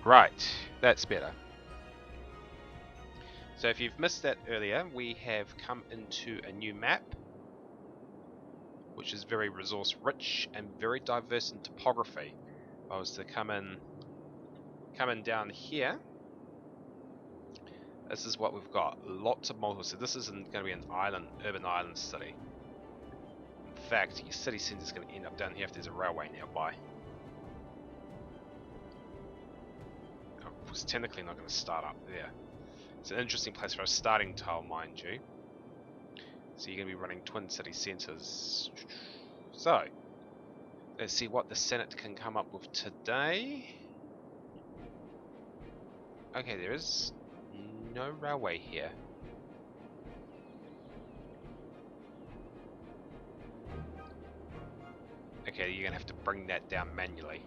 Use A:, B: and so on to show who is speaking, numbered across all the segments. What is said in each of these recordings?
A: Right, that's better. So if you've missed that earlier, we have come into a new map, which is very resource rich and very diverse in topography. If I was to come in down here, this is what we've got. Lots of multiple. So this isn't going to be an island, urban island city. In fact, your city centre is going to end up down here if there's a railway nearby. It was technically not going to start up there. It's an interesting place for a starting tile, mind you. So you're going to be running twin city centres. So, let's see what the Senate can come up with today. Okay, there is no railway here. Okay, you're going to have to bring that down manually.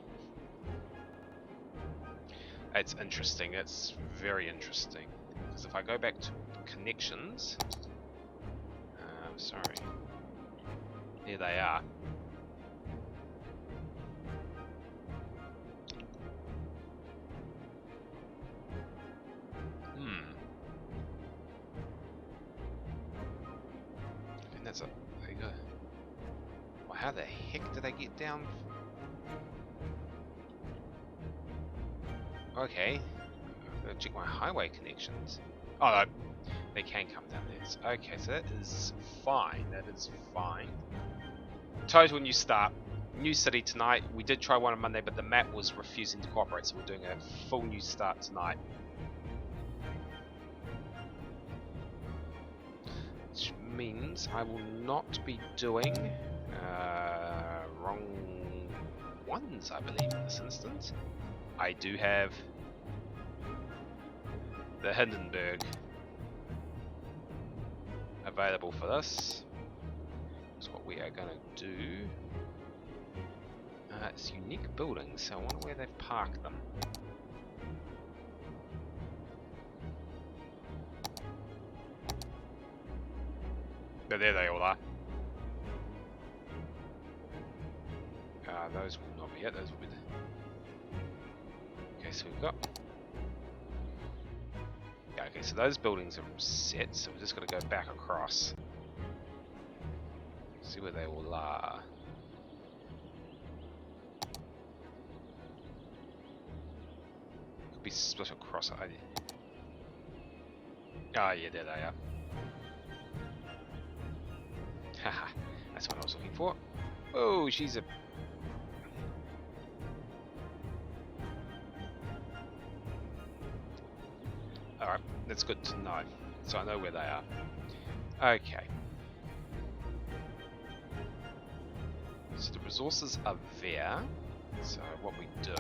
A: It's interesting, it's very interesting. Because if I go back to connections, sorry, here they are. I think that's a, there you go. Well, how the heck did I get down? Okay, I'm gonna check my highway connections. Oh no, they can come down there. Okay, so that is fine. That is fine. Total new start. New city tonight. We did try one on Monday, but the map was refusing to cooperate, so we're doing a full new start tonight. Which means I will not be doing wrong ones, I believe, in this instance. I do have the Hindenburg available for this. That's what we are going to do. It's unique buildings, so I wonder where they've parked them. But there they all are. Those will not be it, those will be the... Okay, so we've got... Yeah, okay, so those buildings are set, so we're just going to go back across. See where they all are. Could be split across. Ah, yeah, there they are. Haha, that's what I was looking for. Oh, she's a... Alright, that's good to know. So I know where they are. Okay. So the resources are there. So what we do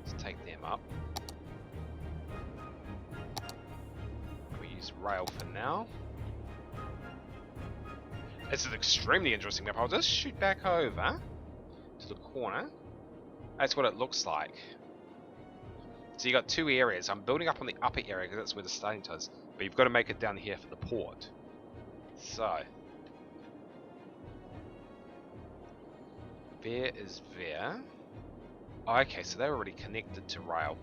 A: is take them up. We use rail for now. It's an extremely interesting map. I'll just shoot back over to the corner. That's what it looks like. So you got two areas. I'm building up on the upper area because that's where the starting tile is. But you've got to make it down here for the port. So there is there. Oh, okay, so they're already connected to rail.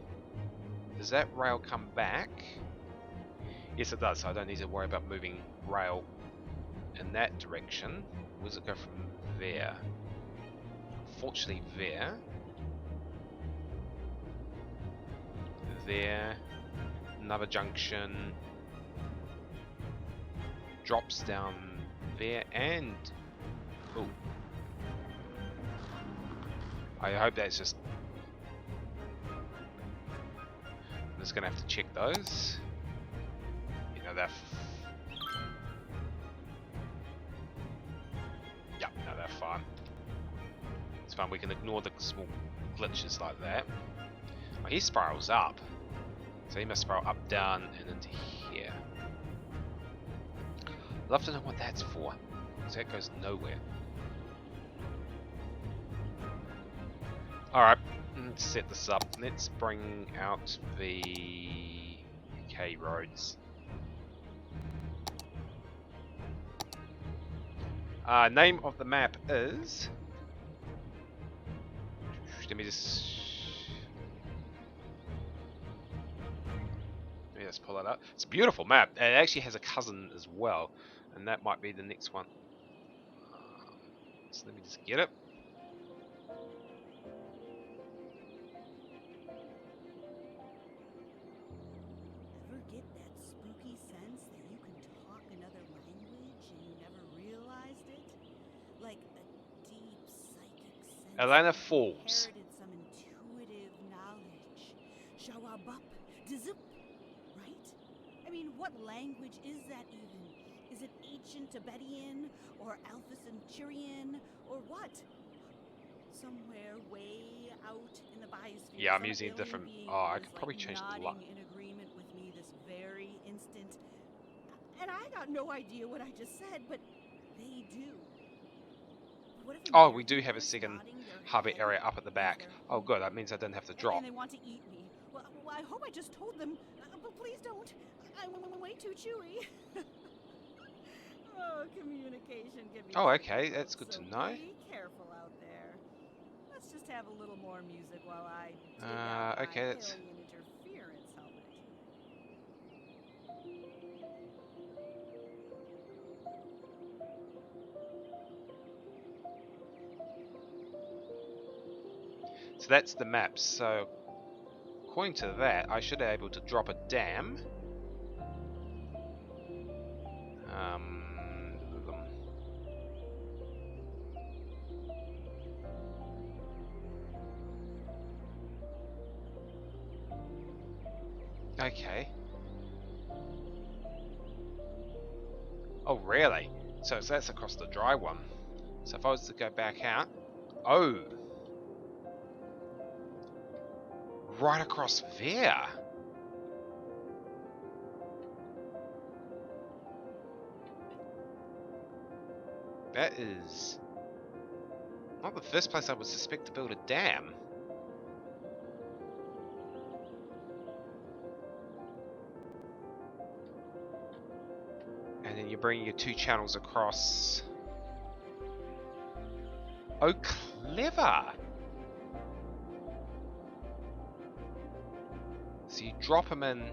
A: Does that rail come back? Yes, it does. So I don't need to worry about moving rail in that direction. Where does it go from there? Unfortunately, there. There, another junction, drops down there, and oh, I hope that's just. I'm just gonna have to check those. You know that. Yeah, no, they're fine. It's fine. We can ignore the small glitches like that. Oh, he spirals up. So he must spiral up, down, and into here. I'd love to know what that's for. So that goes nowhere. Alright, let's set this up. Let's bring out the UK roads. Name of the map is... Let me just... Let's pull it up. It's a beautiful map. It actually has a cousin as well, and that might be the next one. So let me just get it.
B: Ever get that spooky sense that you can talk another language and you never realized it? Like a deep psychic sense
A: Atlanta
B: that you
A: Falls.
B: inherited some intuitive knowledge. Shawabup, dizup, right? I mean, what language is that even? Is it ancient Tibetan or Alpha Centaurian or what? Somewhere way out in the biosphere,
A: Yeah, I'm
B: some
A: using a
B: alien
A: different.
B: being
A: Oh, I
B: is
A: could
B: like
A: probably change the
B: nodding in agreement with me this very instant. And I got no idea what I just said, but they do. What if
A: Oh, we do
B: American
A: have a
B: ears
A: second
B: nodding their
A: harbor
B: head
A: area up at the
B: is
A: back.
B: their
A: Oh,
B: home
A: good. That
B: base?
A: means I didn't have to drop.
B: And they want to eat me. Well, I hope I just told them. But please don't. I'm way too chewy. Oh, communication can be
A: Oh,
B: tricky,
A: okay. That's
B: folks,
A: good to
B: so
A: know.
B: be careful out there. Let's just have a little more music while I dig out my
A: Okay, that's.
B: alien interference helmet.
A: So that's the map. So according to that, I should be able to drop a dam. Um. Okay. Oh, really? So that's across the dry one. So if I was to go back out, oh, right across there. That is not the first place I would suspect to build a dam. And then you're bringing your two channels across. Oh, clever! So you drop them in.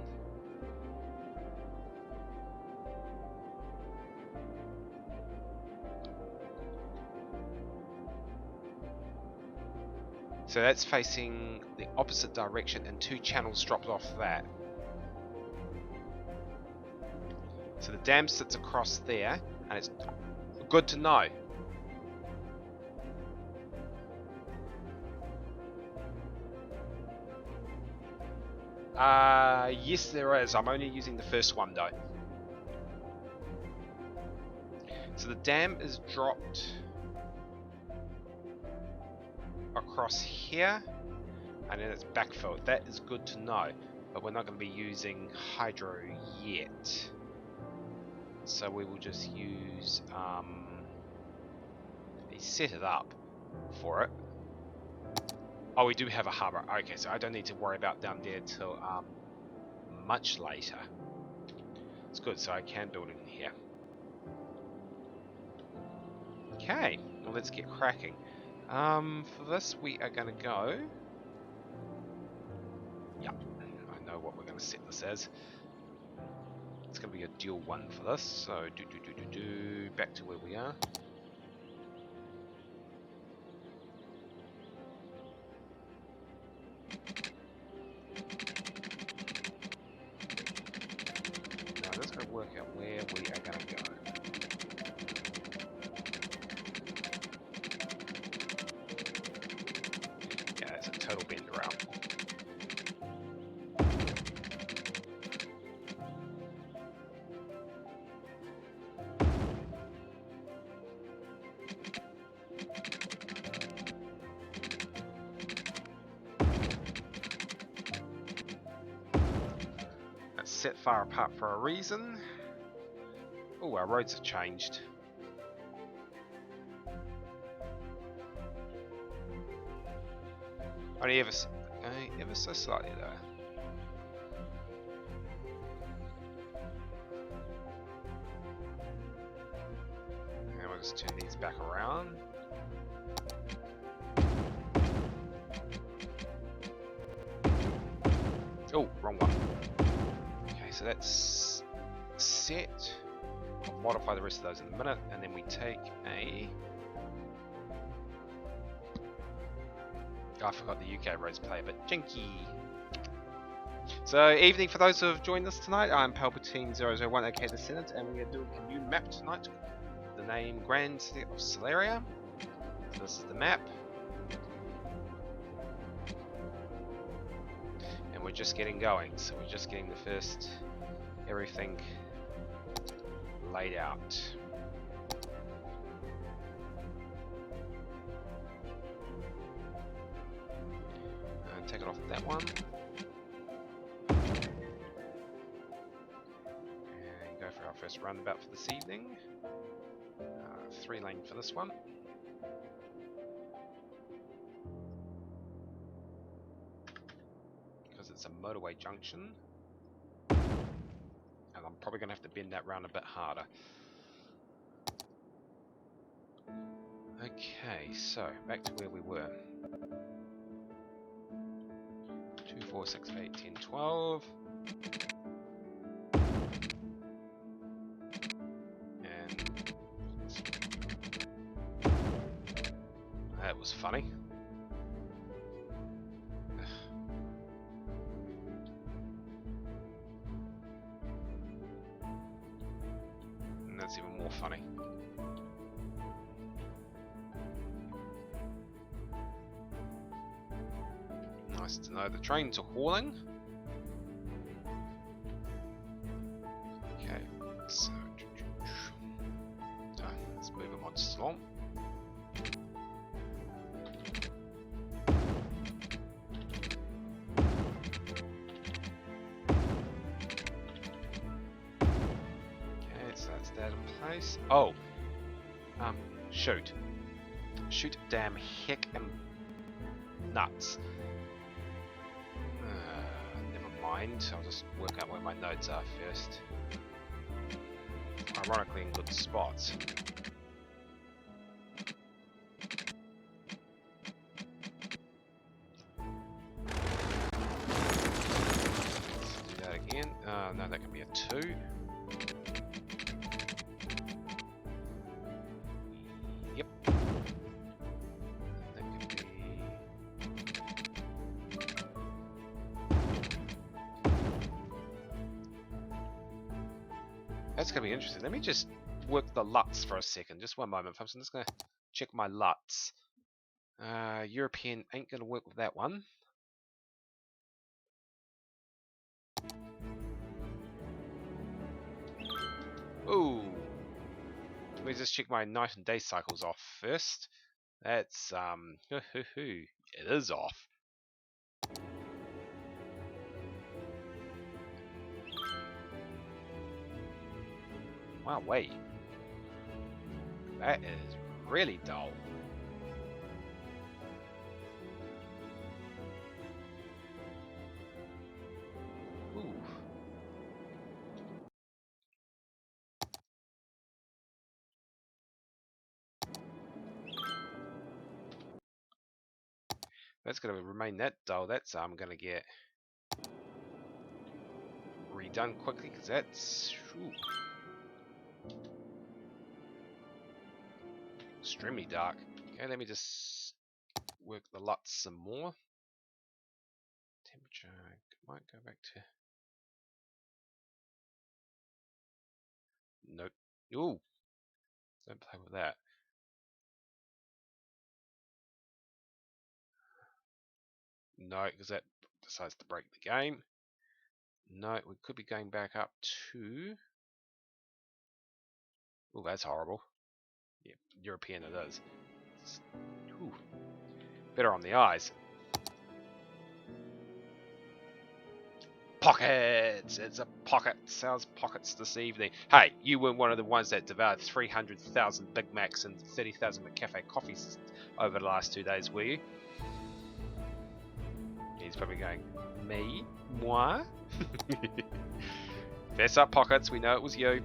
A: So that's facing the opposite direction and two channels dropped off that. So the dam sits across there, and it's good to know. Yes there is. I'm only using the first one though. So the dam is dropped across here, and then it's backfilled. That is good to know, but we're not going to be using hydro yet. So we will just use set it up for it. Oh, we do have a harbour. Okay, so I don't need to worry about down there till much later. It's good, so I can build in here. Okay, well let's get cracking. For this we are going to go. Yep, I know what we're going to set this as. It's going to be a dual one for this. So back to where we are. Now let's go work out where we are going to go. Yeah, it's a total bend around. Set far apart for a reason. Oh, our roads have changed. Only ever so slightly though. And we'll just turn these back around. Oh, wrong one. Okay, so that's set. I'll modify the rest of those in a minute, and then we take a... Oh, I forgot the UK roads play a bit jinky. So, evening for those who have joined us tonight. I'm Palpatine001, aka the Senate, and we are doing a new map tonight. The name Grand City of Solaria. So this is the map. And we're just getting going, so we're just getting the first everything laid out. Take it off that one. And go for our first roundabout for this evening. 3-lane for this one. Because it's a motorway junction. And I'm probably going to have to bend that round a bit harder. Okay, so back to where we were. 2, 4, 6, 8, 10, 12. And that was funny. And that's even more funny. Nice to know the trains are hauling. Okay, so let's move them on slump. Okay, so that's that in place. Oh, shoot, damn heck and nuts. I'll just work out where my notes are first. Ironically in good spots. Let's do that again. No, that can be a 2. Yep. That could be... That's going to be interesting. Let me just work the LUTs for a second. Just one moment, folks. I'm just going to check my LUTs. European ain't going to work with that one. Ooh. Let me just check my night and day cycles off first. That's, it is off. Wow, wait. That is really dull. Ooh. That's going to remain that dull. That's going to get redone quickly because that's... Ooh. Extremely dark. Okay, let me just work the LUTs some more. Temperature, might go back to... Nope. Ooh! Don't play with that. No, because that decides to break the game. No, we could be going back up to... Oh, that's horrible. Yeah, European it is. Ooh. Better on the eyes. Pockets! It's a pocket. Sales pockets this evening. Hey, you weren't one of the ones that devoured 300,000 Big Macs and 30,000 McCafe coffees over the last 2 days, were you? He's probably going, me? Moi? Fess up, Pockets. We know it was you.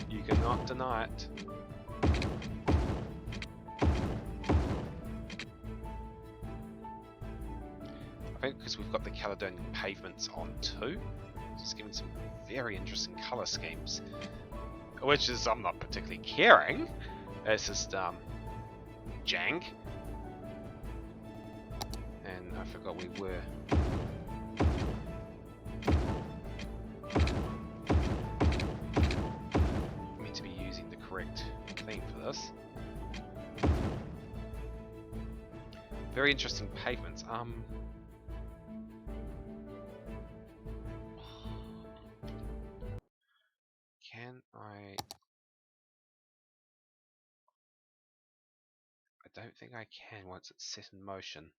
A: You cannot deny it. think because we've got the Caledonian pavements on too. It's giving some very interesting colour schemes. Which is, I'm not particularly caring. It's just, jank. And I forgot we were... meant to be using the correct theme for this. Very interesting pavements. Can I don't think I can once it's set in motion.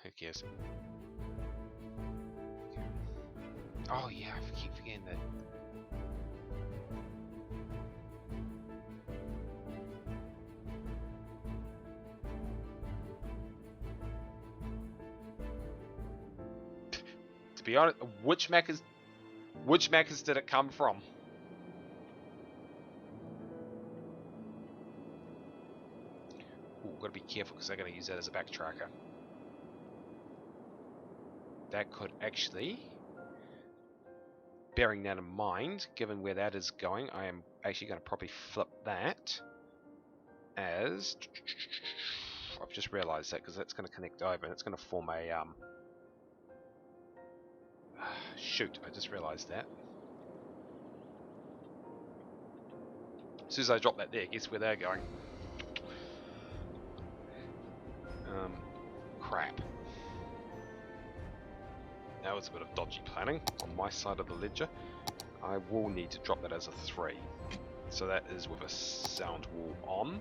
A: Who cares? Oh yeah, I keep forgetting that. To be honest, which mechas did it come from? Ooh, gotta be careful because they're gonna use that as a backtracker. That could actually, bearing that in mind, given where that is going, I am actually going to probably flip that as... I've just realised that because that's going to connect over and it's going to form a... shoot, I just realised that. As soon as I drop that there, guess where they're going? Crap. That was a bit of dodgy planning on my side of the ledger. I will need to drop that as a 3. So that is with a sound wall on.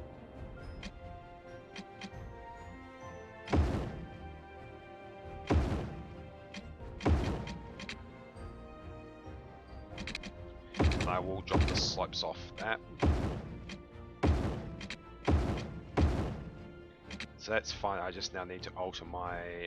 A: And I will drop the slopes off that. So that's fine, I just now need to alter my...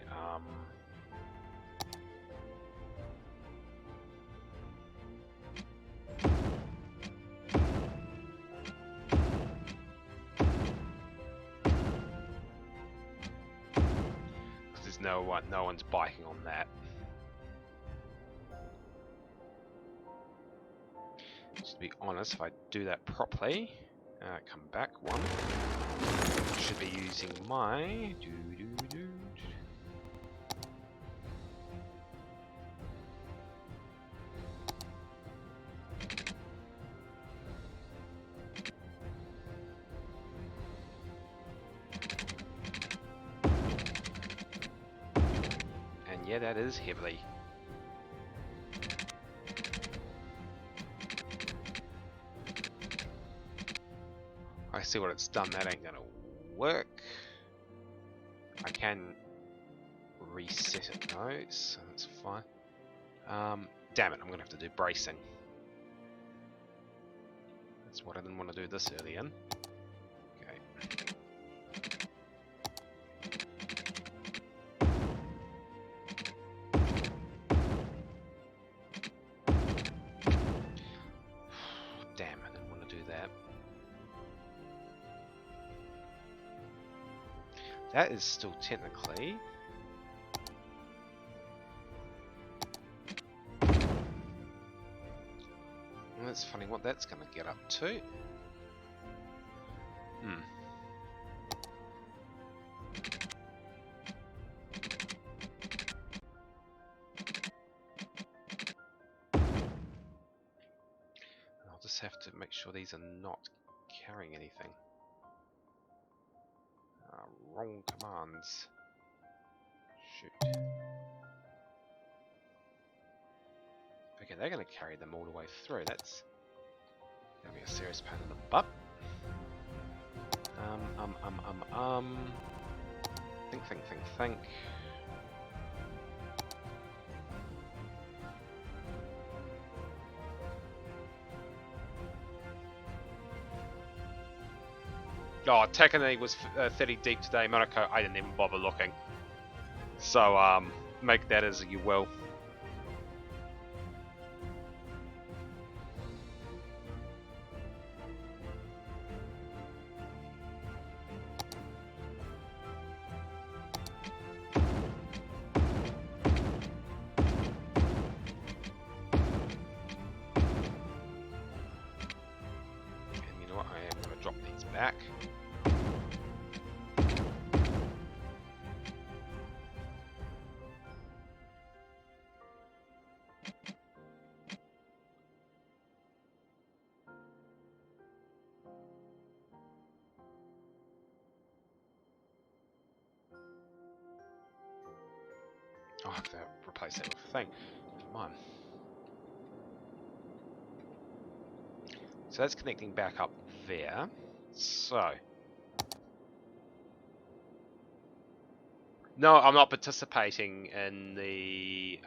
A: no one's biking on that. Just to be honest, if I do that properly, come back one, should be using my yeah, that is heavily. I see what it's done, that ain't gonna work. I can reset it though, so that's fine. Damn it, I'm gonna have to do bracing. That's what I didn't want to do this early in. Okay. That is still technically... Well, that's funny what that's going to get up to. I'll just have to make sure these are not carrying anything. Wrong commands. Shoot. Okay, they're going to carry them all the way through. That's going to be a serious pain in the butt. Think. Oh, Takane was 30 deep today, Monaco. I didn't even bother looking. So, make that as you will. Oh, I have to replace that with a thing. Come on. So that's connecting back up there. So. No, I'm not participating in the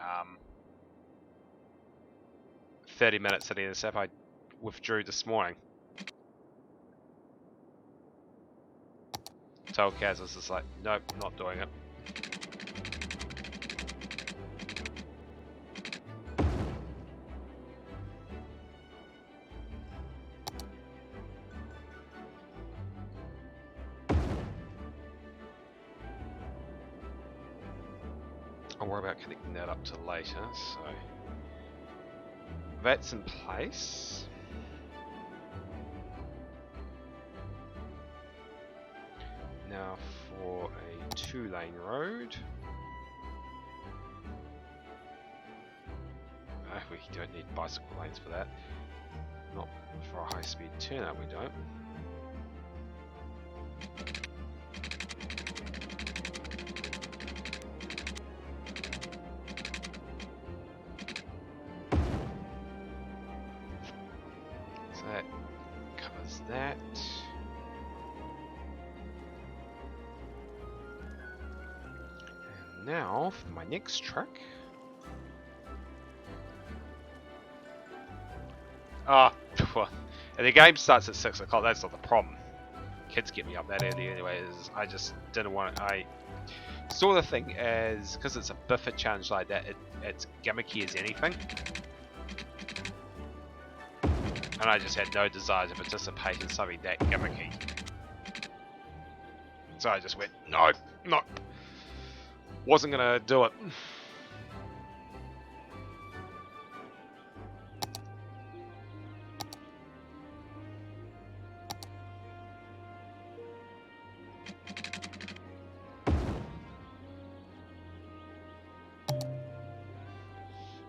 A: 30-minute City in Sap I withdrew this morning. Told Kaz, I was just like, nope, not doing it. I'll worry about connecting that up to later, so that's in place. Now for a 2-lane road. We don't need bicycle lanes for that. Not for a high-speed turnout, we don't. So that covers that. And now for my next truck. And the game starts at 6 o'clock, that's not the problem. Kids get me up that early anyways. I just didn't want to. I saw the thing as, because it's a buffer challenge like that, it's gimmicky as anything. And I just had no desire to participate in something that gimmicky. So I just went, no, wasn't gonna do it.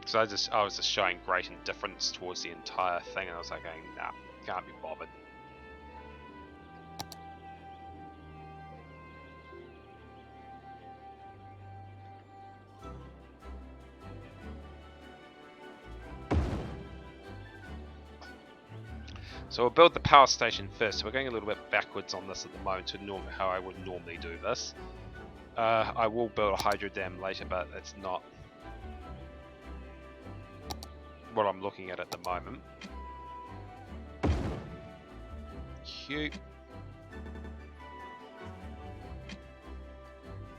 A: So I was just showing great indifference towards the entire thing, and I was like going, nah, can't be bothered. So we'll build the power station first. So we're going a little bit backwards on this at the moment to how I would normally do this. I will build a hydro dam later, but it's not what I'm looking at the moment. Cute.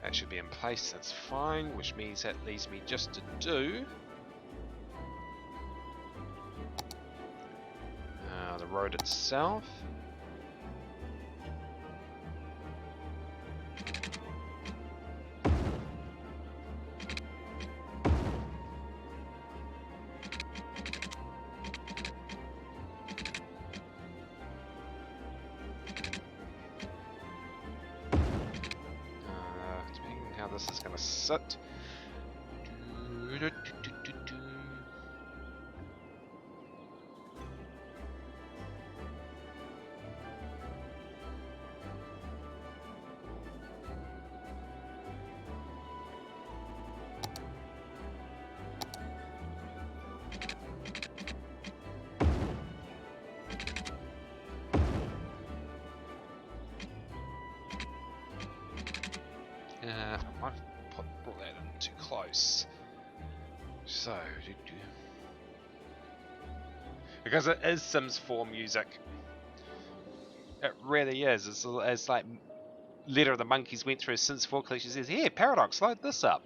A: That should be in place, that's fine, which means that leaves me just to do the road itself. Depending on how this is going to sit. I might have brought that in too close. So, because it is Sims 4 music. It really is. It's like Letter of the Monkeys went through Sims 4 collection. Says, "Here, Paradox, load this up."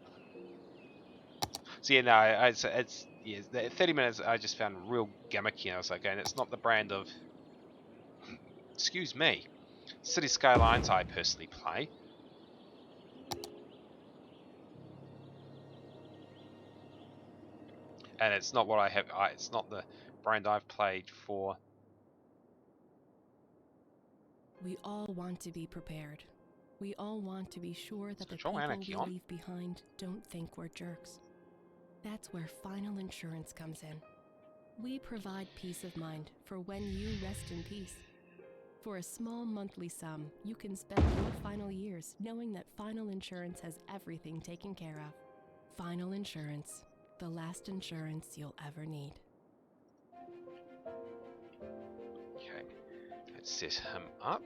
A: So yeah, no, it's yeah, the 30 minutes I just found real gimmicky, and I was like, and it's not the brand of, excuse me, Cities Skylines I personally play. And it's not what I have. It's not the brand I've played for.
C: We all want to be prepared. We all want to be sure that the people we leave behind don't think we're jerks. That's where Final Insurance comes in. We provide peace of mind for when you rest in peace. For a small monthly sum, you can spend your final years knowing that Final Insurance has everything taken care of. Final insurance. The last insurance you'll ever need.
A: Okay, let's set him up.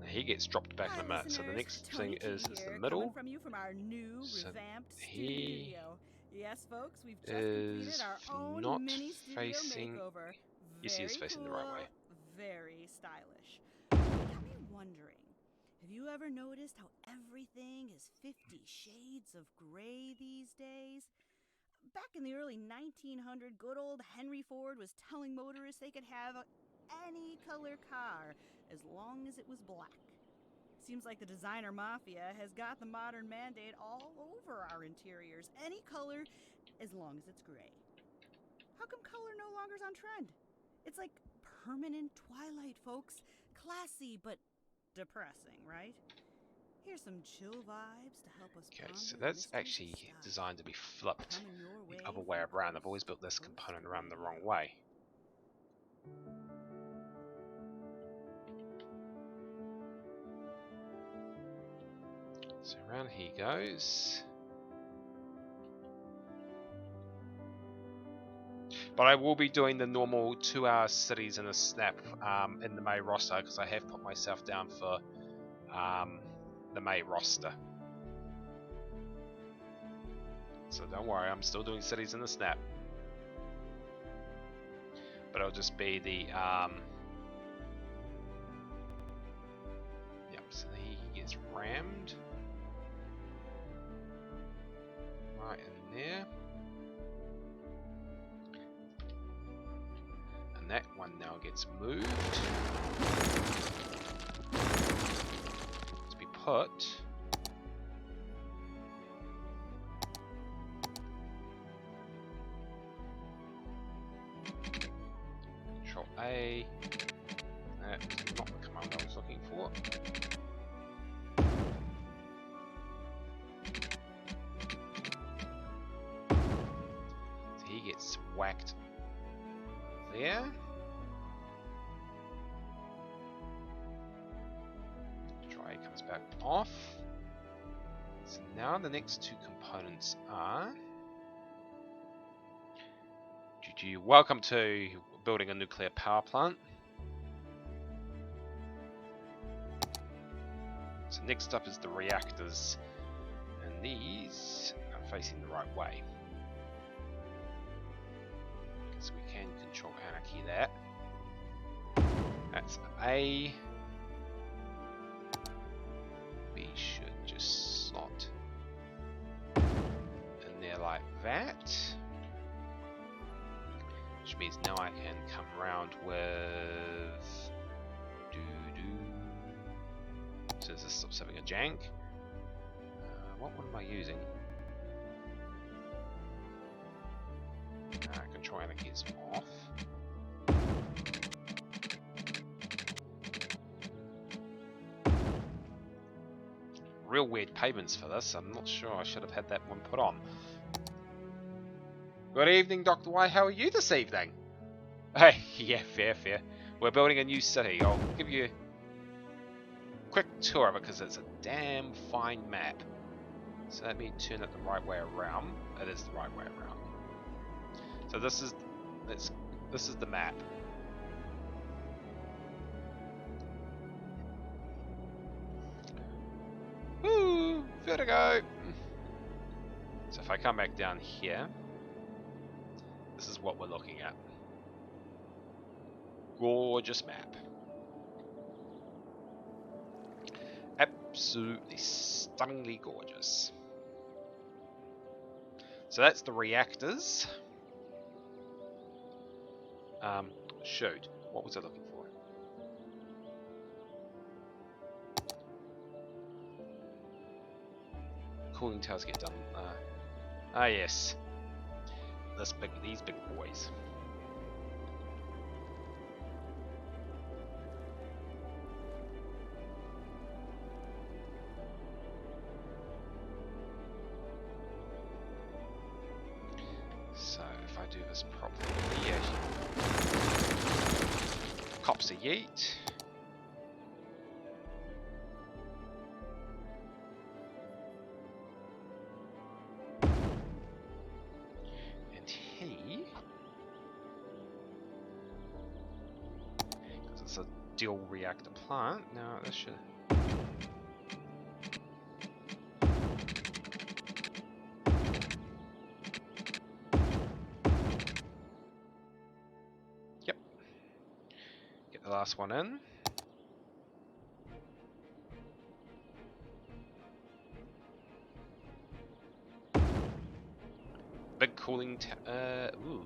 A: He gets dropped back in a minute. So the next thing is the middle.
B: From you from our new
A: So
B: revamped
A: he
B: studio. Yes, folks, we've just completed our own
A: not
B: mini studio
A: facing.
B: makeover.
A: Yes, he is facing the right way.
B: Very stylish. Got me wondering, have you ever noticed how everything is 50 shades of gray these days? Back in the early 1900s, good old Henry Ford was telling motorists they could have any color car as long as it was black. Seems like the designer mafia has got the modern mandate all over our interiors. Any color as long as it's gray. How come color no longer's on trend? It's like permanent twilight, folks. Classy, but depressing, right? Here's some chill vibes to help us.
A: Okay, so that's actually designed to be flipped the other way around. I've always built this component around the wrong way. So around he goes. But I will be doing the normal 2-hour cities in a snap in the May roster, because I have put myself down for the May roster. So don't worry, I'm still doing cities in the snap. But it'll just be the yep, so he gets rammed right in there. And that one now gets moved to be put Control A. That's not the command I was looking for. So he gets whacked there. Try comes back off. So now the next two components are GG. Welcome to building a nuclear power plant. So next up is the reactors, and these are facing the right way. So we can control anarchy that. That's A. B should just slot in there like that. Which means now I can come around with so this stops having a jank. What one am I using? Control anarchy is off. Real weird pavements for this. I'm not sure I should have had that one put on. Good evening, Dr. Y. How are you this evening? Hey, yeah, fair. We're building a new city. I'll give you a quick tour of it because it's a damn fine map. So let me turn it the right way around. It is the right way around. So this is the map. Woo! Vertigo! So if I come back down here, this is what we're looking at. Gorgeous map. Absolutely stunningly gorgeous. So that's the reactors. Shoot. What was I looking for? Cooling towers get done. Yes. These big boys. So if I do this properly, yeah. Cops a yeet. dual reactor plant. Now this should. Yep. Get the last one in. Big cooling ooh.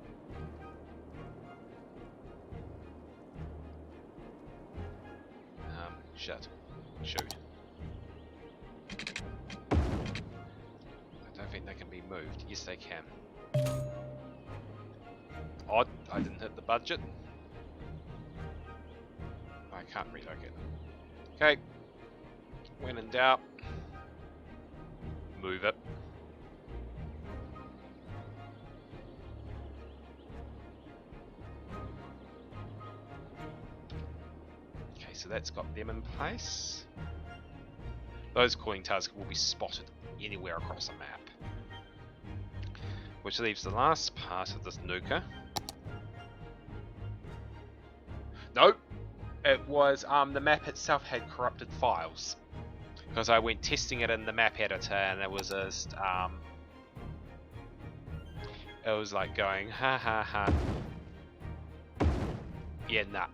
A: Shit. Shoot. I don't think they can be moved. Yes, they can. Odd, I didn't hit the budget. I can't relocate them. Okay. When in doubt, move it. So that's got them in place. Those cooling towers will be spotted anywhere across the map. Which leaves the last part of this nuker. No! It was, the map itself had corrupted files. Because I went testing it in the map editor and it was just, it was like going, ha ha ha. Yeah, nah.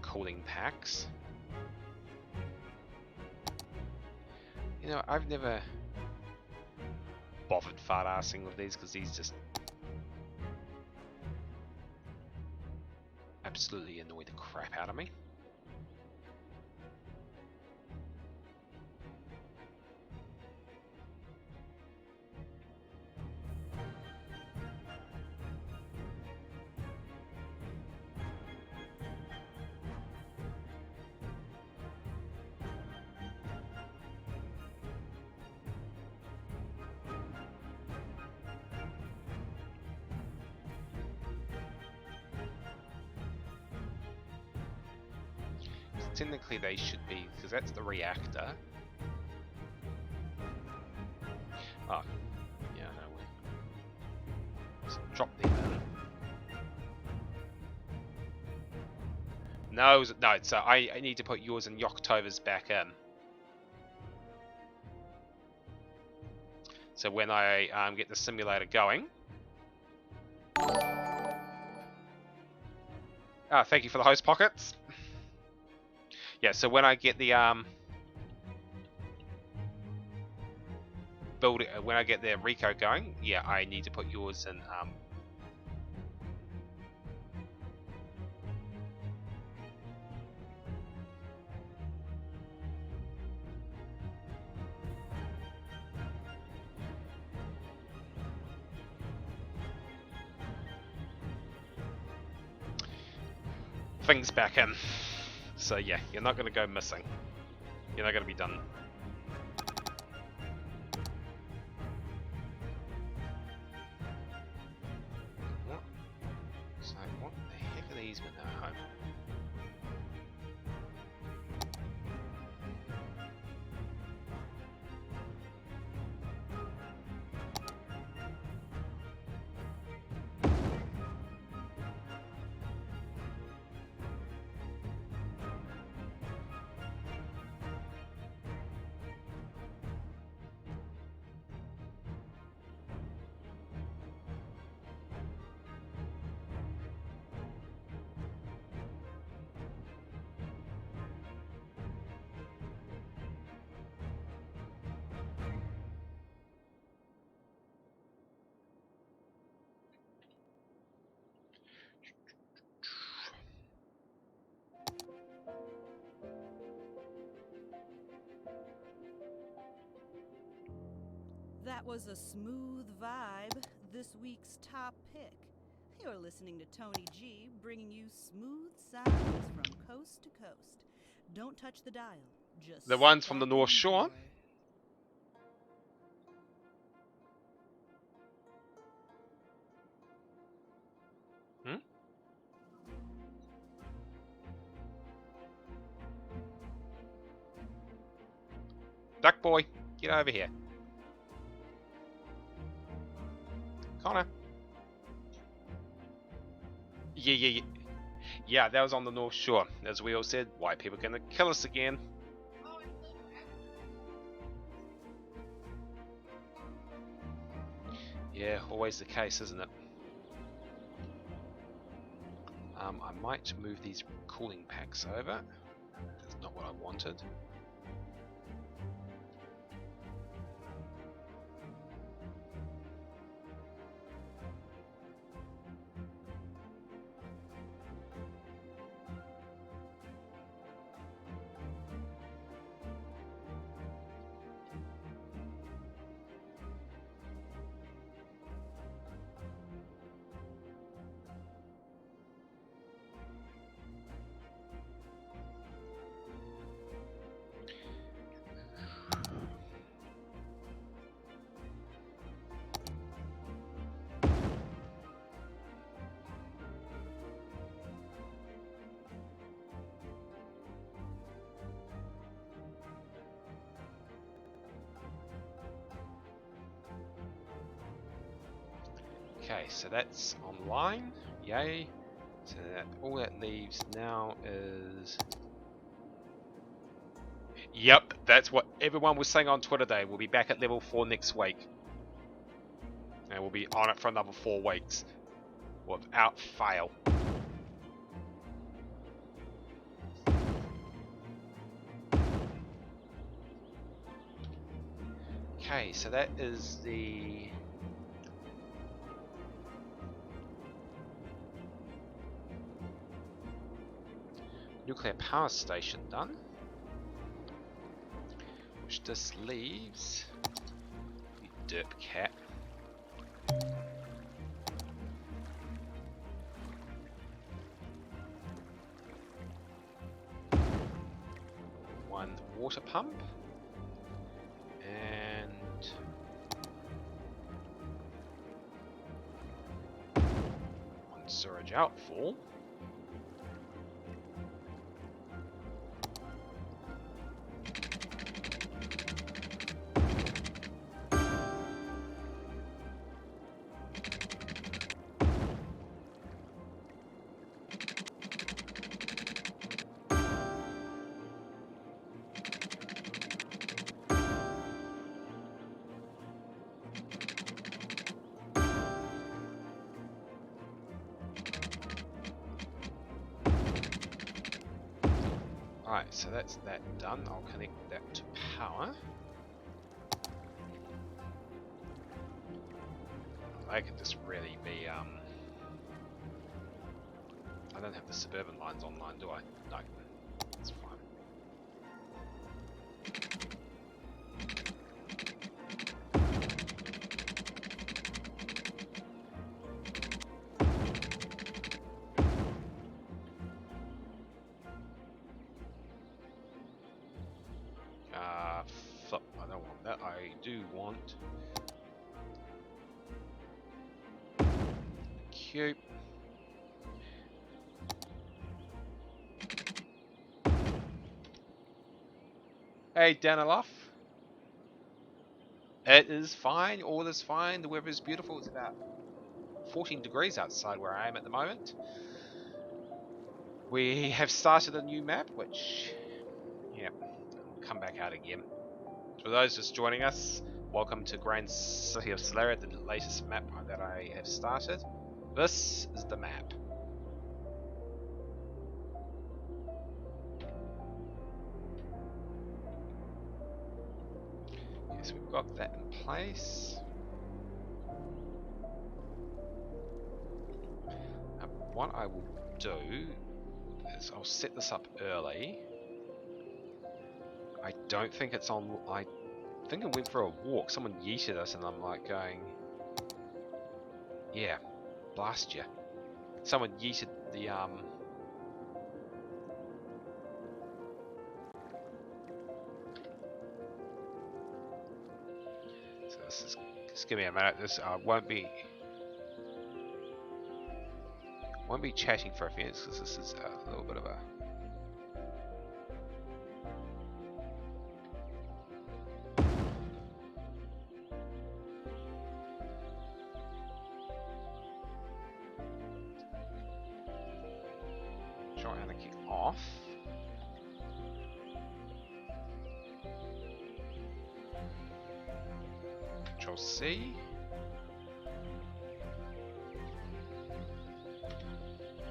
A: Cooling packs. You know, I've never bothered fart-assing with these because these just absolutely annoy the crap out of me. Technically they should be, because that's the reactor. Oh, yeah, no way. Just drop them in. No, no, so I need to put yours and Yoktova's back in. So when I get the simulator going... Ah, thank you for the host pockets. Yeah, so when I get the when I get the Rico going, yeah, I need to put yours in things back in. So yeah, you're not going to go missing. You're not going to be done. What? So what the heck are these when they're home?
B: That was a smooth vibe, this week's top pick. You're listening to Tony G, bringing you smooth sounds from coast to coast. Don't touch the dial. Just
A: The
B: sit
A: ones from the
B: back
A: North
B: and
A: Shore?
B: enjoy.
A: Hmm? Duck boy, get over here. Connor. Yeah. Yeah, that was on the North Shore. As we all said, white people are gonna kill us again. Yeah, always the case, isn't it? I might move these cooling packs over. That's not what I wanted. Okay, so that's online. Yay. So that all that leaves now is... Yep, that's what everyone was saying on Twitter today. We'll be back at level 4 next week. And we'll be on it for another 4 weeks. Without fail. Okay, so that is the... nuclear power station done. Which just leaves... you derp cat. One water pump. And... one surge outfall. Alright, so that's that done. I'll connect that to power. They could just really be, I don't have the suburban lines online, do I? No. That's fine. Flip. I don't want that. I do want... Cute. Hey, Daniloff. It is fine. All is fine. The weather is beautiful. It's about 14 degrees outside where I am at the moment. We have started a new map, which... yep. I'll come back out again. For those just joining us, welcome to Grand City of Solaria, the latest map that I have started. This is the map. Okay, so we've got that in place. Now, what I will do is I'll set this up early. I don't think it's on... I think it went for a walk. Someone yeeted us and I'm like going... yeah, blast you. Someone yeeted the give me a minute. This won't be chatting for a few minutes because this is a little bit of a. Control Anarchy off. Control C.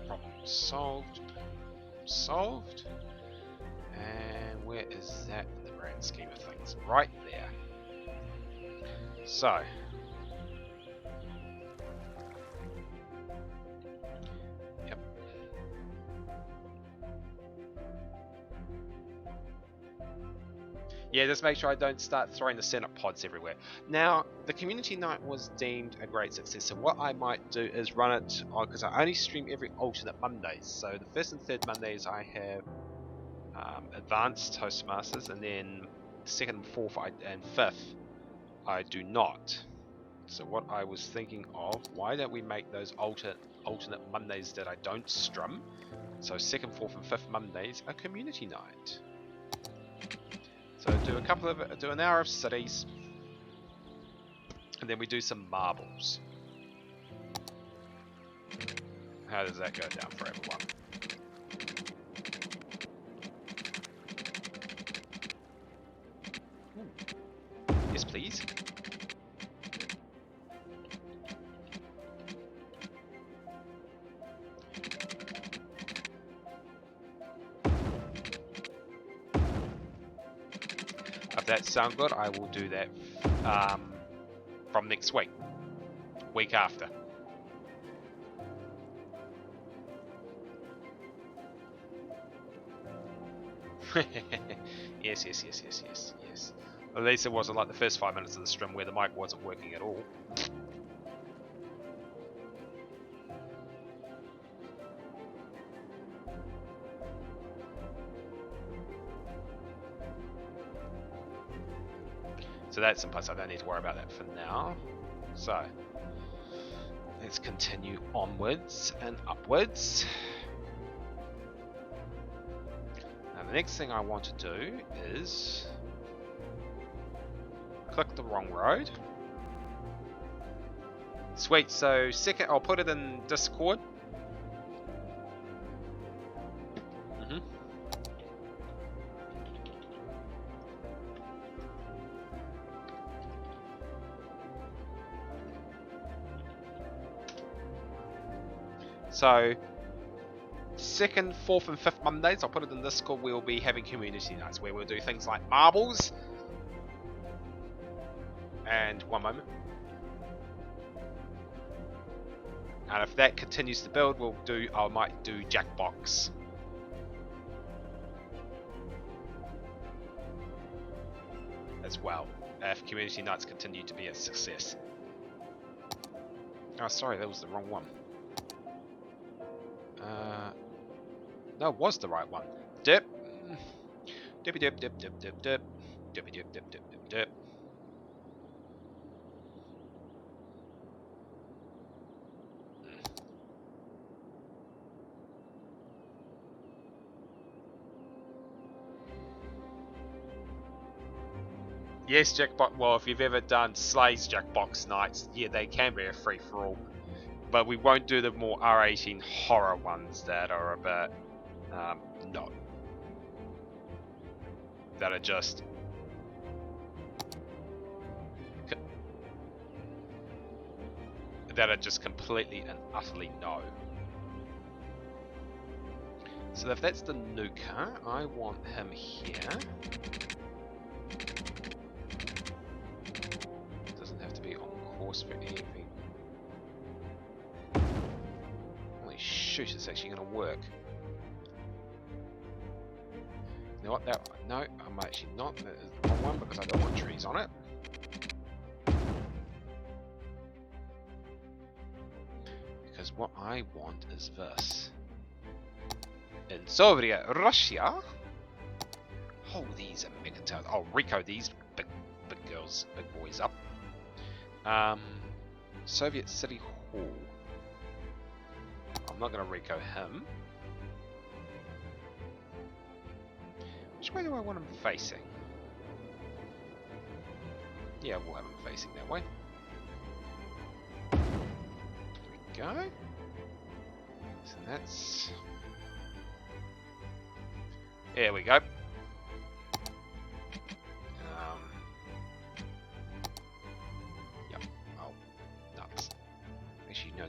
A: Problem solved. Solved. And where is that in the grand scheme of things? Right there. So. Yep. Yeah, just make sure I don't start throwing the Senate pods everywhere. Now, the community night was deemed a great success, so what I might do is run it on, because I only stream every alternate Mondays. So the first and third Mondays I have advanced Toastmasters, and then second, fourth, and fifth I do not. So what I was thinking of, why don't we make those alternate Mondays that I don't strum, so second, fourth, and fifth Mondays, a community night. So do an hour of cities, and then we do some marbles. How does that go down for everyone? Ooh. Yes, please. If that sounds good, I will do that from next week. Week after. Yes. At least it wasn't like the first 5 minutes of the stream where the mic wasn't working at all. So that's in place. I don't need to worry about that for now. So let's continue onwards and upwards. Now the next thing I want to do is click the wrong road. Sweet, so second, I'll put it in Discord. So, second, fourth, and fifth Mondays, I'll put it in Discord, we'll be having community nights where we'll do things like marbles. And one moment. And if that continues to build, I might do Jackbox. As well, if community nights continue to be a success. Oh, sorry, that was the wrong one. No, it was the right one. Dip. Dippy dip dip dip dip dip. Dippy dip dip dip dip dip. Yes, Jackbox. Well, if you've ever done Slay's Jackbox nights, yeah, they can be a free-for-all. But we won't do the more R18 horror ones that are a bit, no. That are just... that are just completely and utterly no. So if that's the nuker, I want him here. Doesn't have to be on course for anything. Holy shoot, it's actually going to work. You know what? No, I'm actually not. That is the wrong one because I don't want trees on it. Because what I want is this. In Soviet Russia. Oh, these are mega towers. I'll Rico these big girls, big boys up. Soviet City Hall. I'm not going to Rico him. Which way do I want him facing? Yeah, we'll have him facing that way. There we go. So that's... There we go. Yep. Oh, nuts. Actually, no.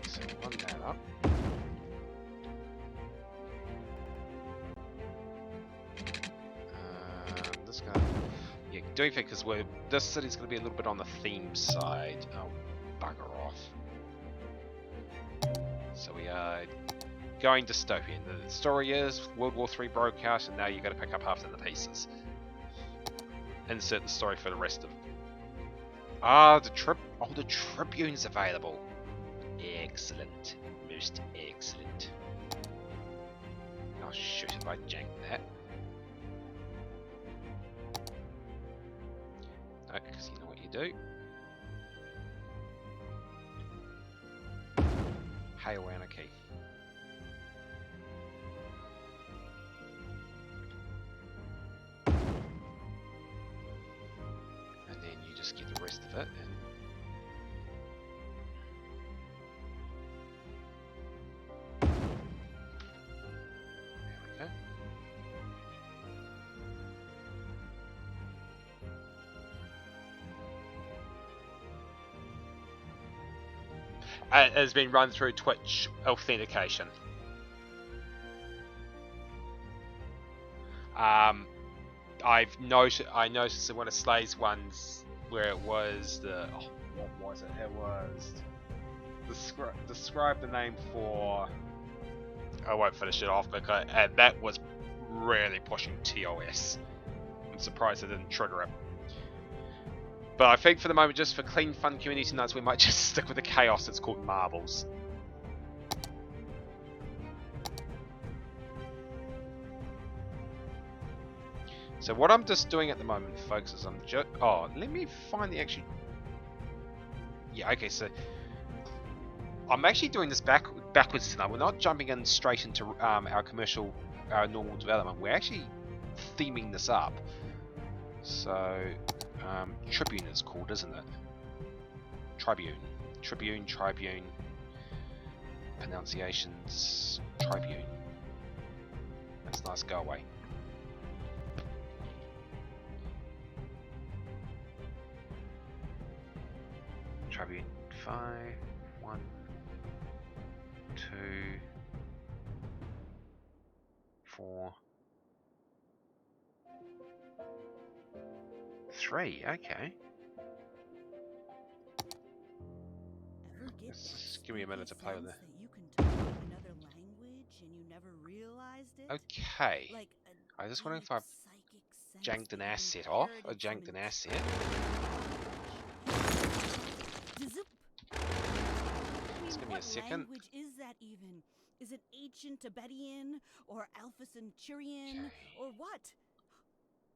A: So run that up. This guy. Yeah, doing it because this city's going to be a little bit on the theme side. Oh, bugger off. So we are going dystopian. The story is World War III broke out, and now you got to pick up half of the pieces. Insert the story for the rest of. The Tribune's available. Excellent, most excellent. Oh shoot! If I jank that. No, because you know what you do. Hail Anarchy. And then you just get the rest of it. There we go. It has been run through Twitch authentication. I noticed in one of Slay's ones where it was the what was it? It was describe the name for. I won't finish it off because and that was really pushing TOS. I'm surprised I didn't trigger it. But I think for the moment, just for clean, fun community nights, we might just stick with the chaos that's called Marbles. So what I'm just doing at the moment, folks, is I'm just... Oh, let me find the actual... Yeah, okay, so... I'm actually doing this backwards tonight. We're not jumping in straight into our commercial, our normal development. We're actually theming this up. So... Tribune it's called, isn't it? Tribune. Tribune. Pronunciations. Tribune. That's nice, go away. Tribune 5, 1, 2, 4, 3, okay. Just give me a minute to play with it. Okay. I just wondering if I've janked an asset off. I janked an asset. Just give me a second.
B: What language is that even? Is it ancient Tibetan or Alpha Centaurian or what?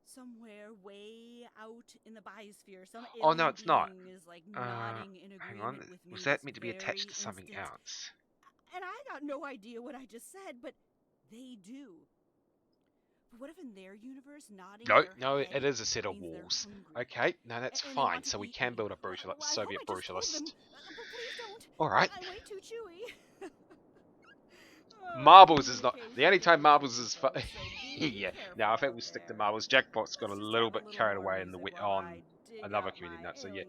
B: Somewhere way out in the biosphere, some
A: oh no, it's not.
B: Is like nodding in
A: Hang on.
B: agreement with me
A: Was that
B: this
A: meant to be attached to something
B: instant.
A: else?
B: And I got no idea what I just said, but they do. But what if in their universe, nodding
A: No,
B: their
A: it is a set of
B: means they're
A: walls.
B: hungry,
A: Okay, no, that's
B: and they
A: fine.
B: want to
A: So we
B: eat
A: can
B: me.
A: build a
B: Well, I
A: Soviet
B: hope I just told
A: brutalist.
B: them. But please don't.
A: Alright.
B: I'm way too chewy.
A: Marbles is not the only time Marbles is fun. Yeah, no, I think we'll stick to Marbles. Jackpot's got a little bit carried away in the on another community note. So yeah,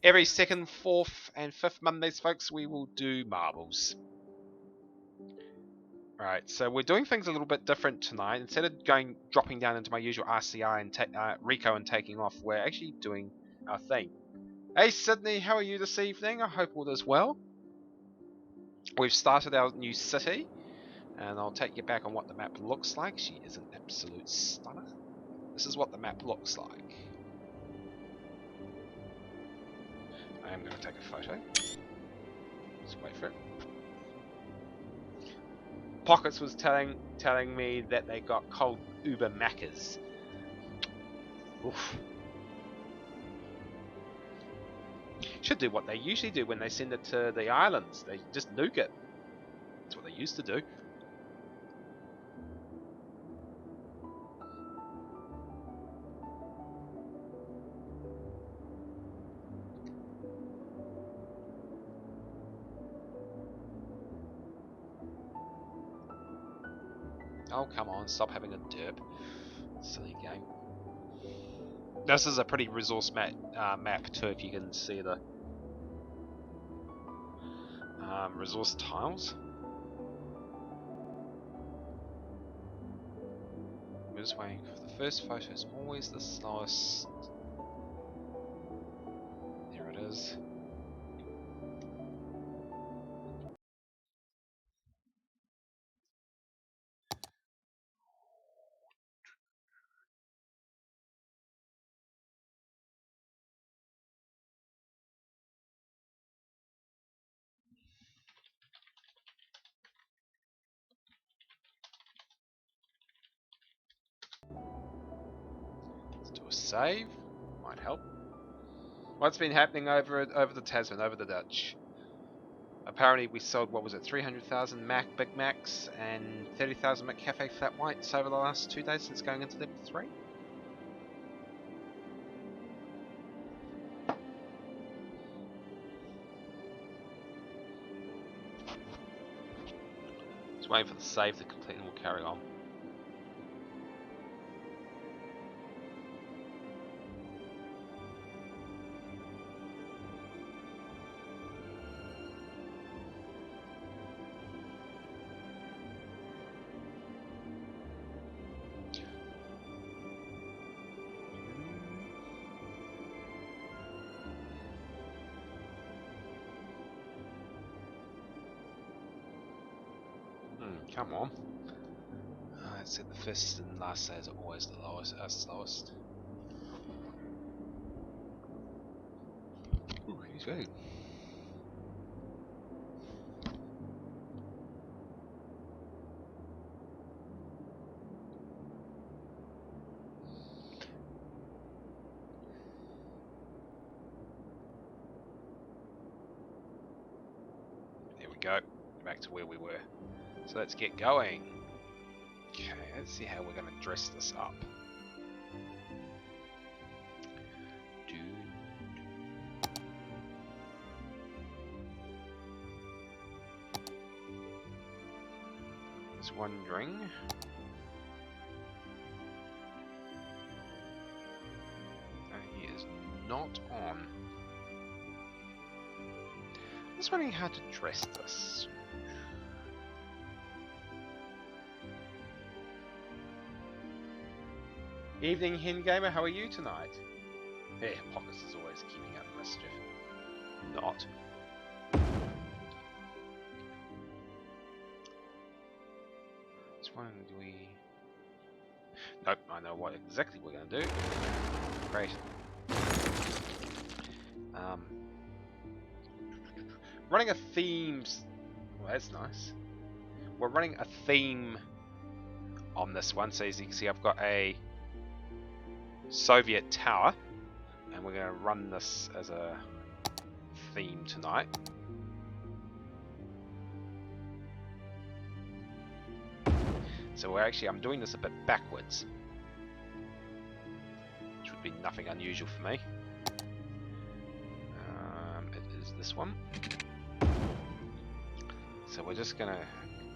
A: every second, fourth, and fifth Mondays, folks, we will do Marbles. Alright, so we're doing things a little bit different tonight. Instead of dropping down into my usual RCI and Rico and taking off, we're actually doing our theme. Hey Sydney, how are you this evening? I hope all is well. We've started our new city. And I'll take you back on what the map looks like. She is an absolute stunner. This is what the map looks like. I am going to take a photo. Just wait for it. Pockets was telling me that they got cold Uber Maccas. Oof. Should do what they usually do when they send it to the islands. They just nuke it. That's what they used to do. Oh, come on, stop having a derp. Silly game. This is a pretty resource map too, if you can see the resource tiles. We're just waiting for the first photo. Is always the slowest. There it is. Let's do a save. Might help. What's been happening over the Tasman, over the Dutch? Apparently we sold, what was it, 300,000 Big Macs and 30,000 McCafe Flat Whites over the last 2 days since going into level 3. Just waiting for the save to complete and we'll carry on. Come on. I said the first and last saves are always the lowest, slowest. Ooh, he's good. There we go. Back to where we were. So let's get going. Okay, let's see how we're going to dress this up. Just wondering. He is not on. Just wondering how to dress this. Evening, Hen Gamer. How are you tonight? Yeah, Pockets is always keeping up mischief. Not. Which one do we? Nope, I know what exactly we're going to do. Great. Running a theme. Well, that's nice. We're running a theme on this one, so as you can see, I've got a Soviet tower, and we're going to run this as a theme tonight. So I'm doing this a bit backwards, which would be nothing unusual for me. It is this one. So we're just going to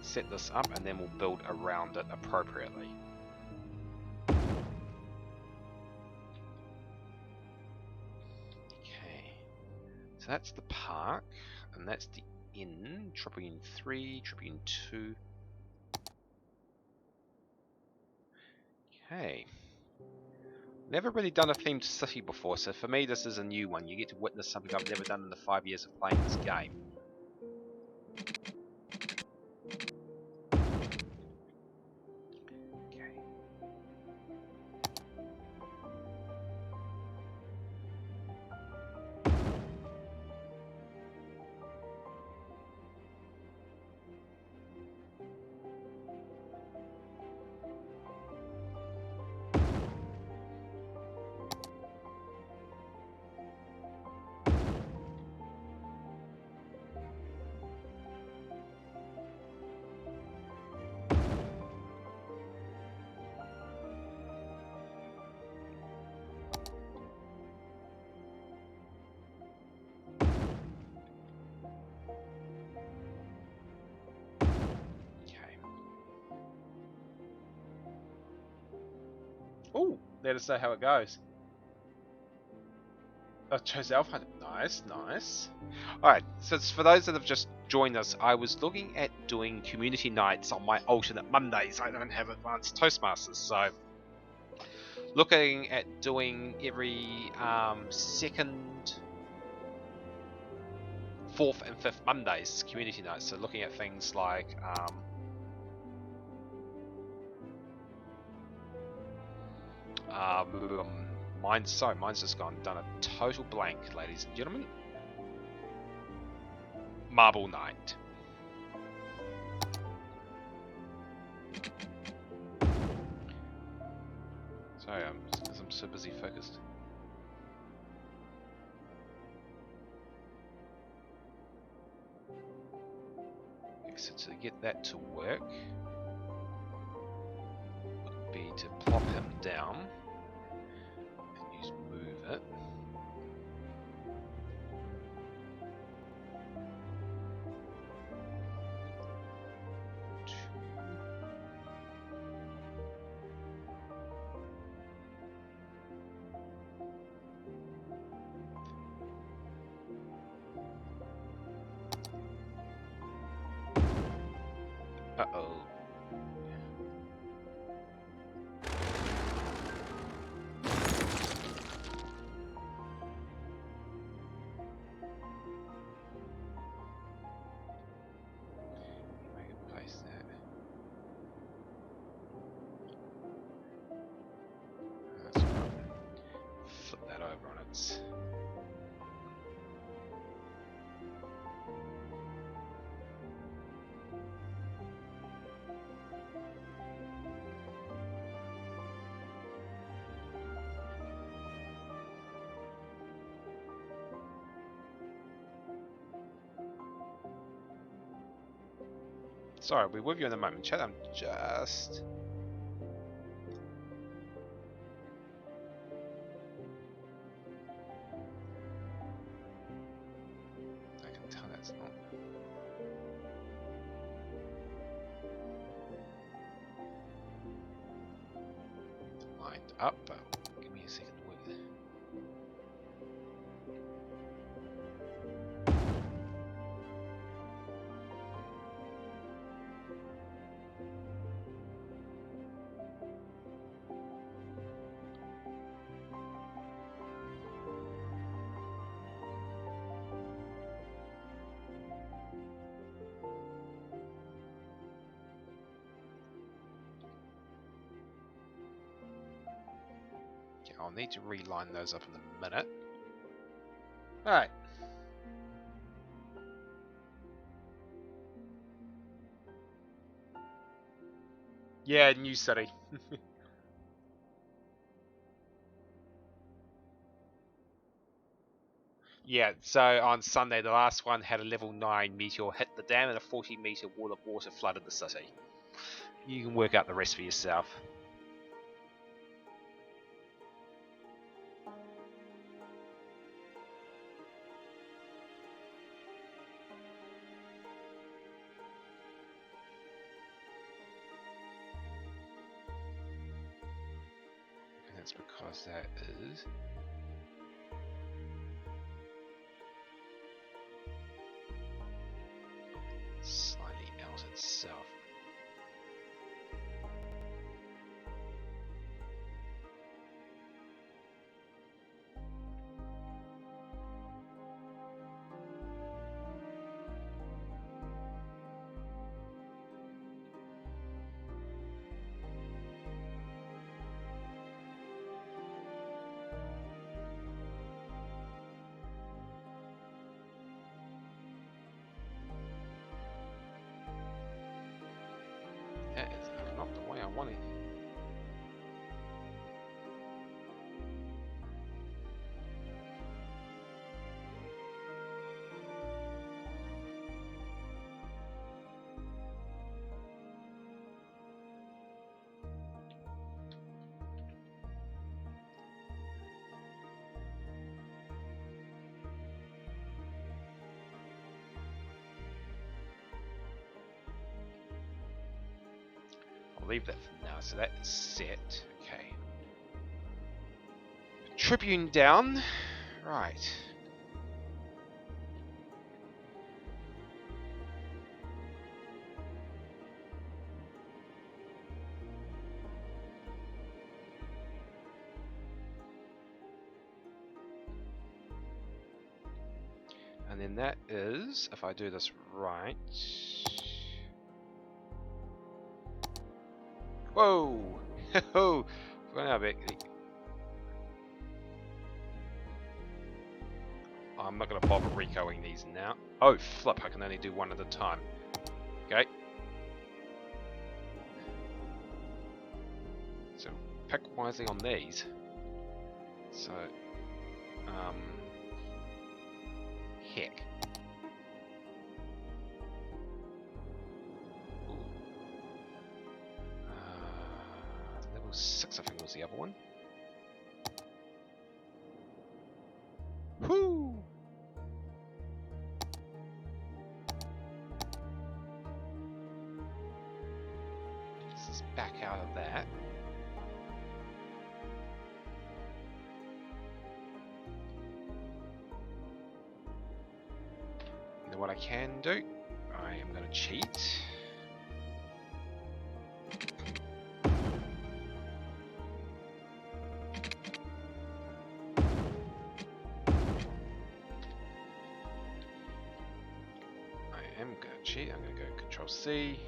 A: set this up and then we'll build around it appropriately. So that's the park, and that's the inn. Tribune 3, Tribune 2. Okay. Never really done a themed city before, so for me this is a new one. You get to witness something I've never done in the 5 years of playing this game. Oh, let us know how it goes. I chose Elf Hunter. Nice, nice. Alright, so for those that have just joined us, I was looking at doing community nights on my alternate Mondays. I don't have advanced Toastmasters, so looking at doing every second, fourth and fifth Mondays community nights. So looking at things like mine's just done a total blank, ladies and gentlemen. Marble Night. Sorry, because I'm so busy focused. Okay, so to get that to work would be to plop him down and use move it. Uh-oh. I can place that. That's right. Flip that over on its... Sorry, I'll be with you in a moment, chat. I'm just... I can tell that's not... lined up, but give me a second to work there. I'll need to reline those up in a minute. Alright. Yeah, new city. Yeah, so on Sunday, the last one had a level 9 meteor hit the dam and a 40-meter wall of water flooded the city. You can work out the rest for yourself. And that's because that is... slightly out itself. That is not the way I want it. Leave that for now. So that is set. Okay. Tribune down. Right. And then that is, if I do this right... Whoa! Ho! I'm not going to bother recoing these now. Oh, flip, I can only do one at a time. Okay. So, pick wisely on these. So, heck. Level 6, I think was the other one. Whoo! This is back out of that. You know what I can do? I am going to cheat. I'm going to go Control C.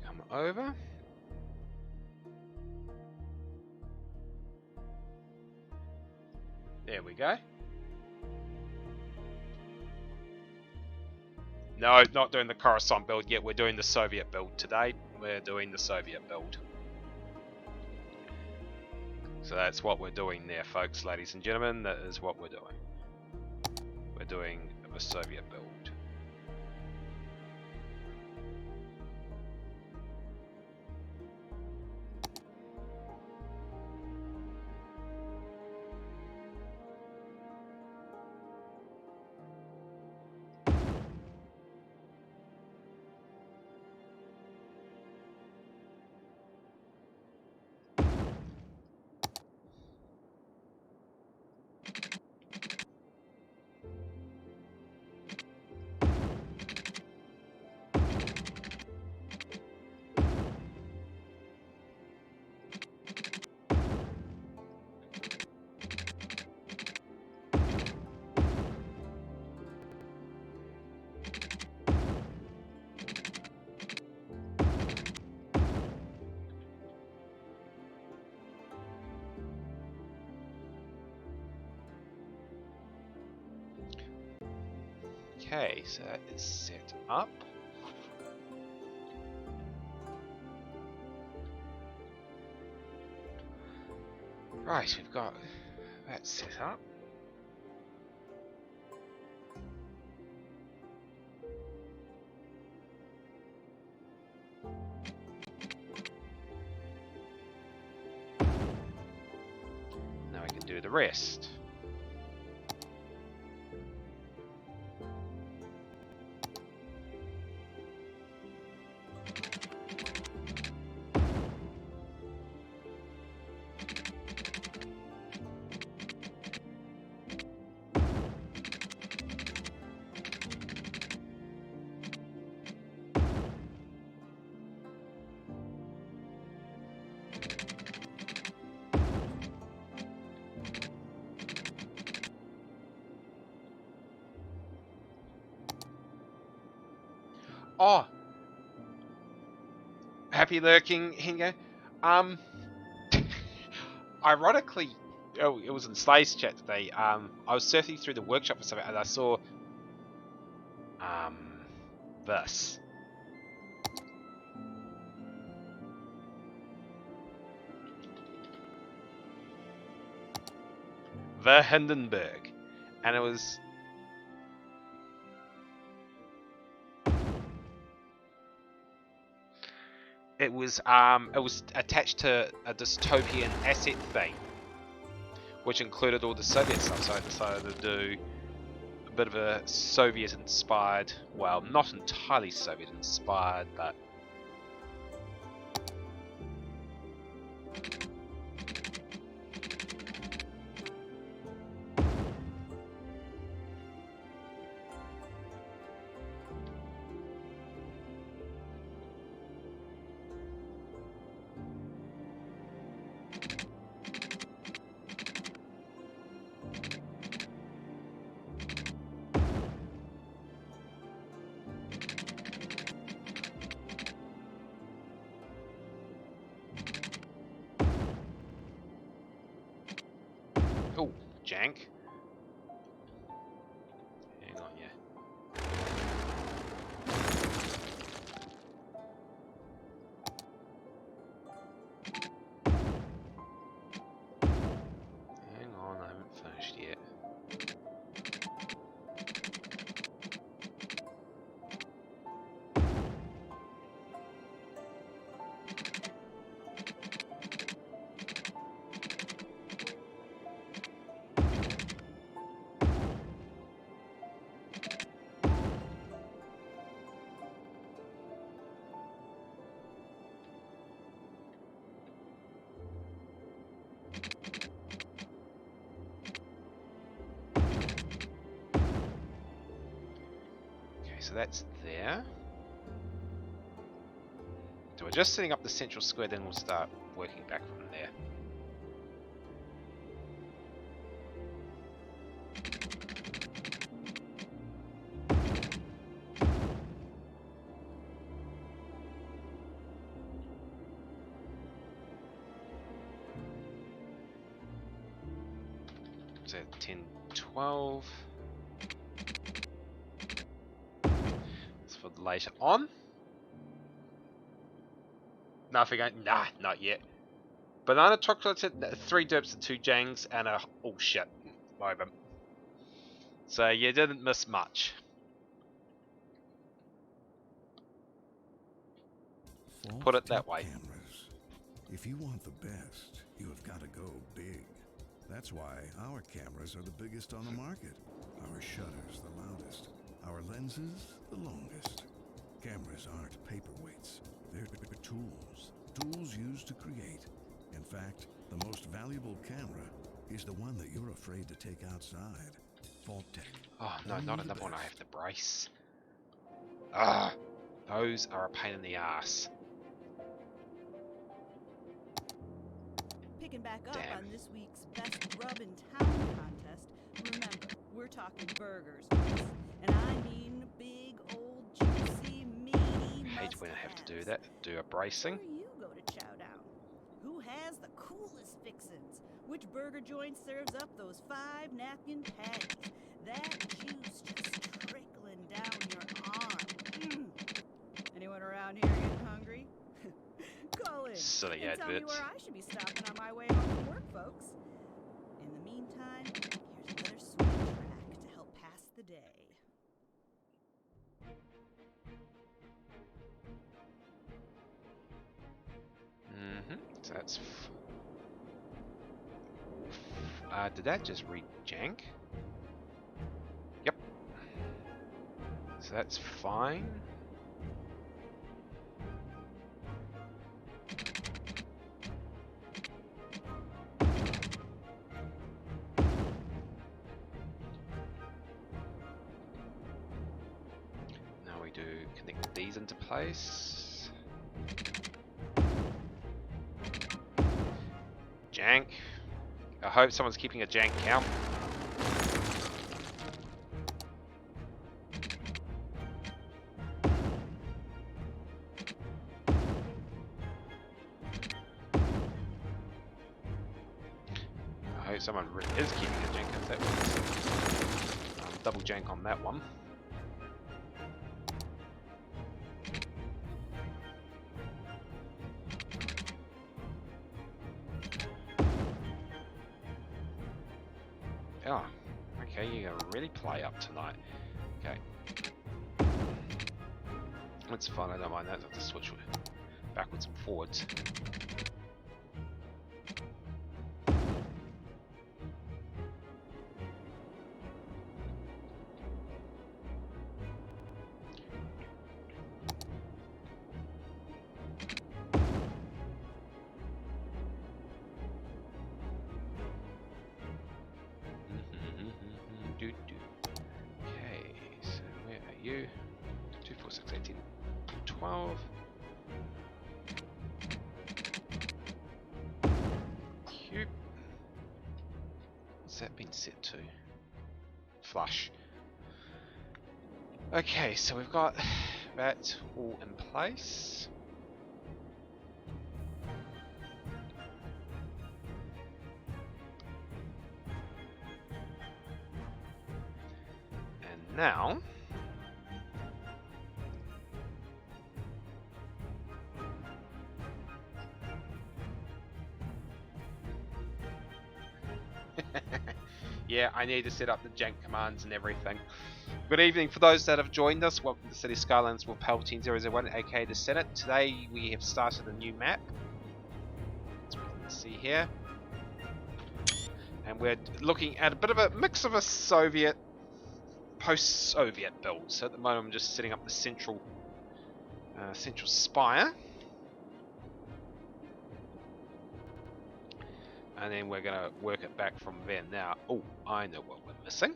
A: Come over. There we go. No, not doing the Coruscant build yet. We're doing the Soviet build today. We're doing the Soviet build. So that's what we're doing there, folks, ladies and gentlemen. That is what we're doing. We're doing the Soviet build. Okay, so that is set up. Right, we've got that set up. Now we can do the rest. Oh, happy lurking, Hingo. Ironically, oh, it was in Slay's chat today. I was surfing through the workshop or something, and I saw this. The Hindenburg, and it was attached to a dystopian asset thing, which included all the Soviet stuff. So I decided to do a bit of a Soviet-inspired, well, not entirely Soviet-inspired, but so that's there. So we're just setting up the central square, then we'll start working back from there. So 10, 12. That's for later on. Nothing, nah, not yet. Banana chocolates, 3 dips and 2 jangs, and a, oh shit, moment. So you didn't miss much. Put it that way.
D: Cameras. If you want the best, you have got to go big. That's why our cameras are the biggest on the market. Our shutters the loudest. Our lenses the longest. Cameras aren't paperweights. They're tools. Tools used to create. In fact, the most valuable camera is the one that you're afraid to take outside. Vault Tech.
A: Oh no, not another one I have to brace. Ah, those are a pain in the ass.
B: Picking back up
A: Damn.
B: on this week's Best Rub in Town contest. Remember, we're talking burgers, folks. And I mean big, old, juicy, meaty
A: I hate when I have to do that. Do a bracing.
B: Where you go to chow down? Who has the coolest fixins'? Which burger joint serves up those 5 napkin patties? That juice just trickling down your arm. Anyone around here getting hungry? Call in
A: Silly
B: and tell me
A: adverts.
B: where I should be stopping on my way home from work, folks. In the meantime, here's another sweet track to help pass the day.
A: So that's. Did that just read jank? Yep. So that's fine. Now we do connect these into place. Jank. I hope someone's keeping a jank count. I hope someone really is keeping a jank if that was double jank on that one. Oh, okay, you're gonna really play up tonight. Okay. That's fine, I don't mind that. I have to switch backwards and forwards. Okay, so where are you? 2, 4, 6, 18, 12. Cube. What's that been set to? Flush. Okay, so we've got that all in place. And now yeah, I need to set up the jank commands and everything. Good evening for those that have joined us. Welcome to Cities Skylines with Palpatine 001, aka the Senate. Today we have started a new map, as we can see here. And we're looking at a bit of a mix of a Soviet, post-Soviet build. So at the moment I'm just setting up the central spire. And then we're going to work it back from there. Now, oh, I know what we're missing.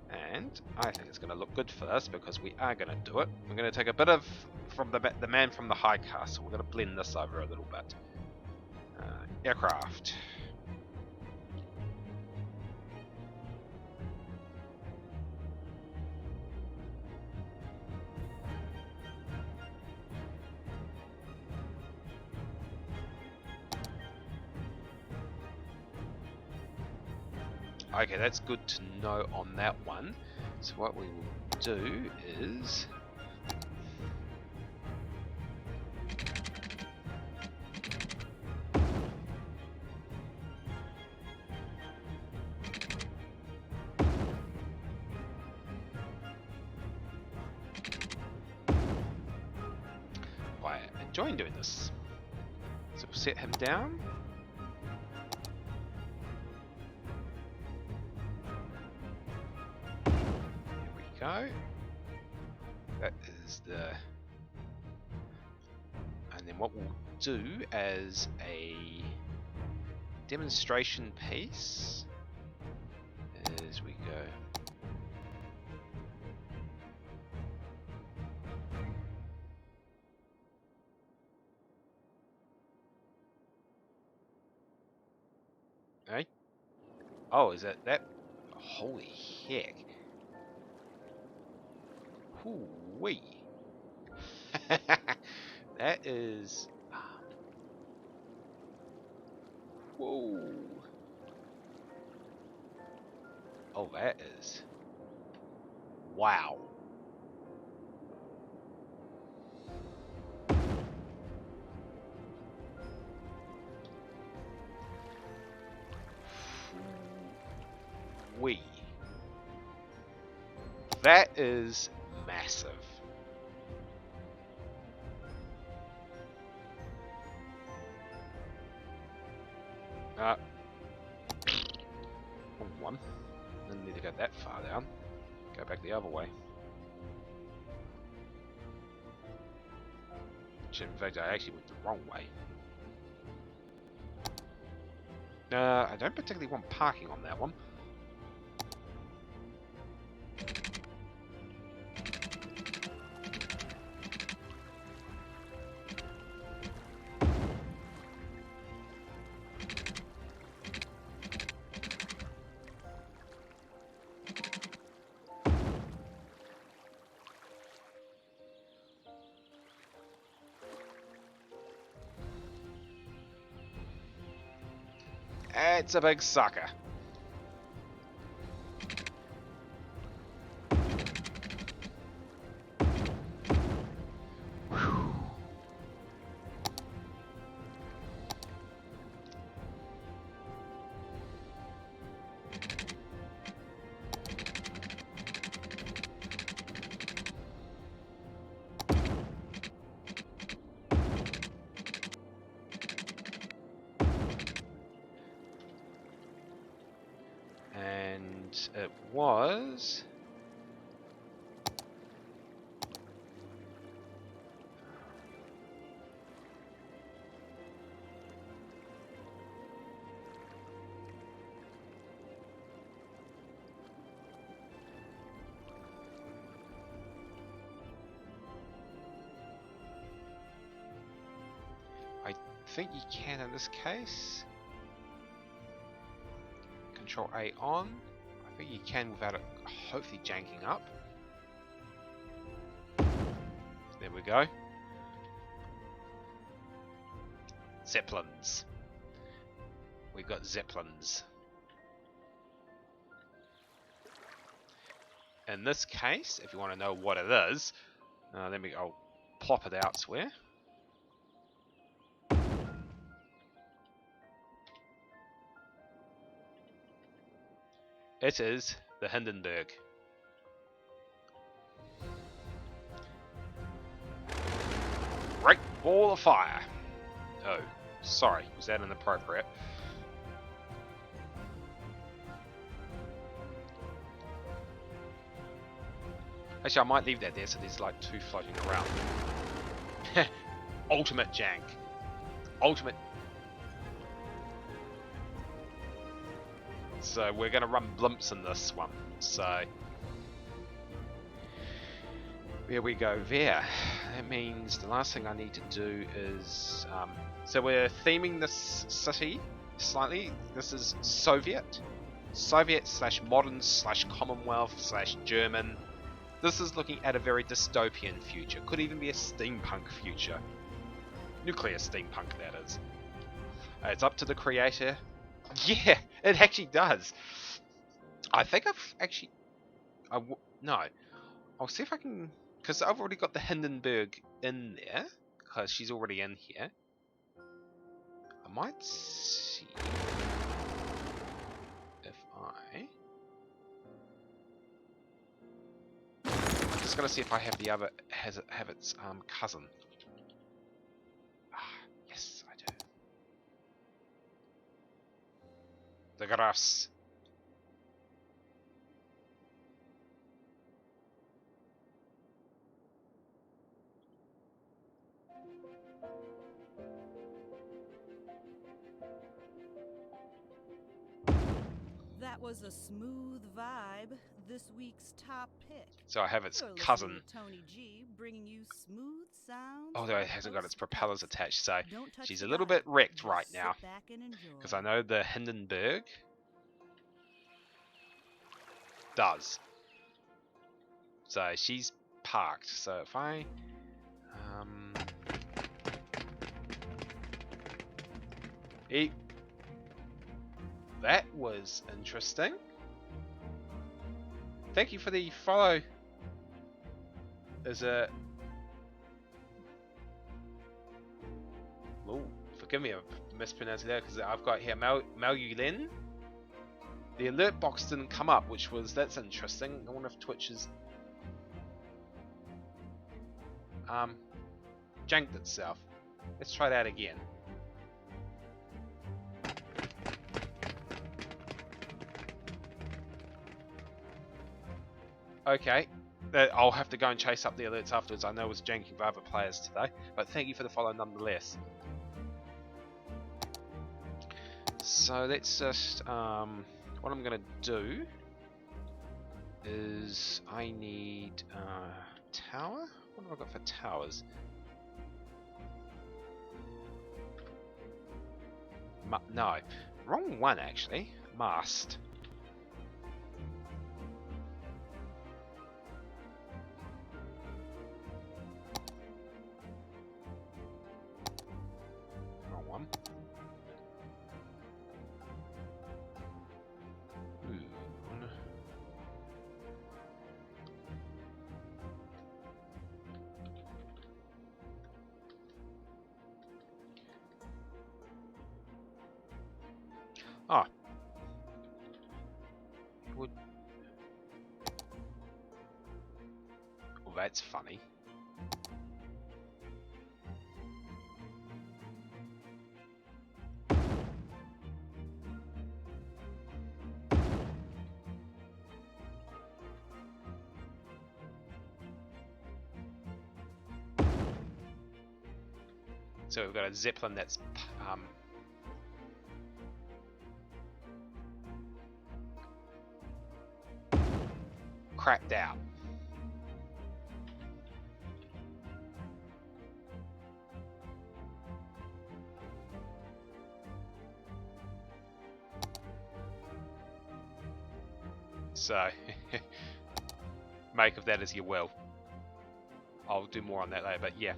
A: And I think it's going to look good for us because we are going to do it. We're going to take a bit of from the man from the high castle. We're going to blend this over a little bit. Aircraft. Okay, that's good to know on that one. So what we will do is... quite enjoying doing this. So we'll set him down. Go. That is the... And then what we'll do as a demonstration piece is we go... Hey? Oh, is that... Holy heck. Wee. That is... Whoa. Oh, that is... Wow. Wee. That is massive. Wrong one. Didn't need to go that far down. Go back the other way. In fact, I actually went the wrong way. I don't particularly want parking on that one. It's a big sucker. Whew. It was... I think you can in this case. Control A on. I think you can without it hopefully janking up. There we go. Zeppelins. We've got Zeppelins. In this case, if you want to know what it is, I'll plop it elsewhere. It is the Hindenburg. Great ball of fire. Oh, sorry, was that inappropriate? Actually, I might leave that there so there's like two floating around. Ultimate jank. Ultimate. So we're going to run blimps in this one. So There we go there. That means the last thing I need to do is... so we're theming this city slightly. This is Soviet slash modern slash Commonwealth slash German. This is looking at a very dystopian future. Could even be a steampunk future. Nuclear steampunk, that is. It's up to the creator. Yeah, it actually does. I think I've actually... no. I'll see if I can... Because I've already got the Hindenburg in there. Because she's already in here. I might see... if I... I'm just going to see if I have the other... have its cousin. Ah, yes, I do. The grass.
B: That was a smooth vibe. This week's top pick.
A: So I have its
B: You're
A: cousin.
B: listening to Tony G, bringing you smooth sounds.
A: Although it hasn't got its propellers attached, so
B: Don't touch
A: she's
B: the
A: a little
B: dial.
A: bit wrecked
B: Just
A: right
B: sit
A: now.
B: back and enjoy.
A: Because I know the Hindenburg does. So she's parked. So if I... that was interesting. Thank you for the follow. There's a... Oh, forgive me, I'm mispronouncing that because I've got here Malyulin. The alert box didn't come up, which was... that's interesting. I wonder if Twitch is... janked itself. Let's try that again. Okay, I'll have to go and chase up the alerts afterwards. I know it was janking for other players today, but thank you for the follow nonetheless. So let's just, what I'm going to do is I need tower? What have I got for towers? No, wrong one actually. Mast. Wrong one. Oh. Would... well, that's funny. So we've got a Zeppelin that's cracked out. So make of that as you will. I'll do more on that later, but yeah.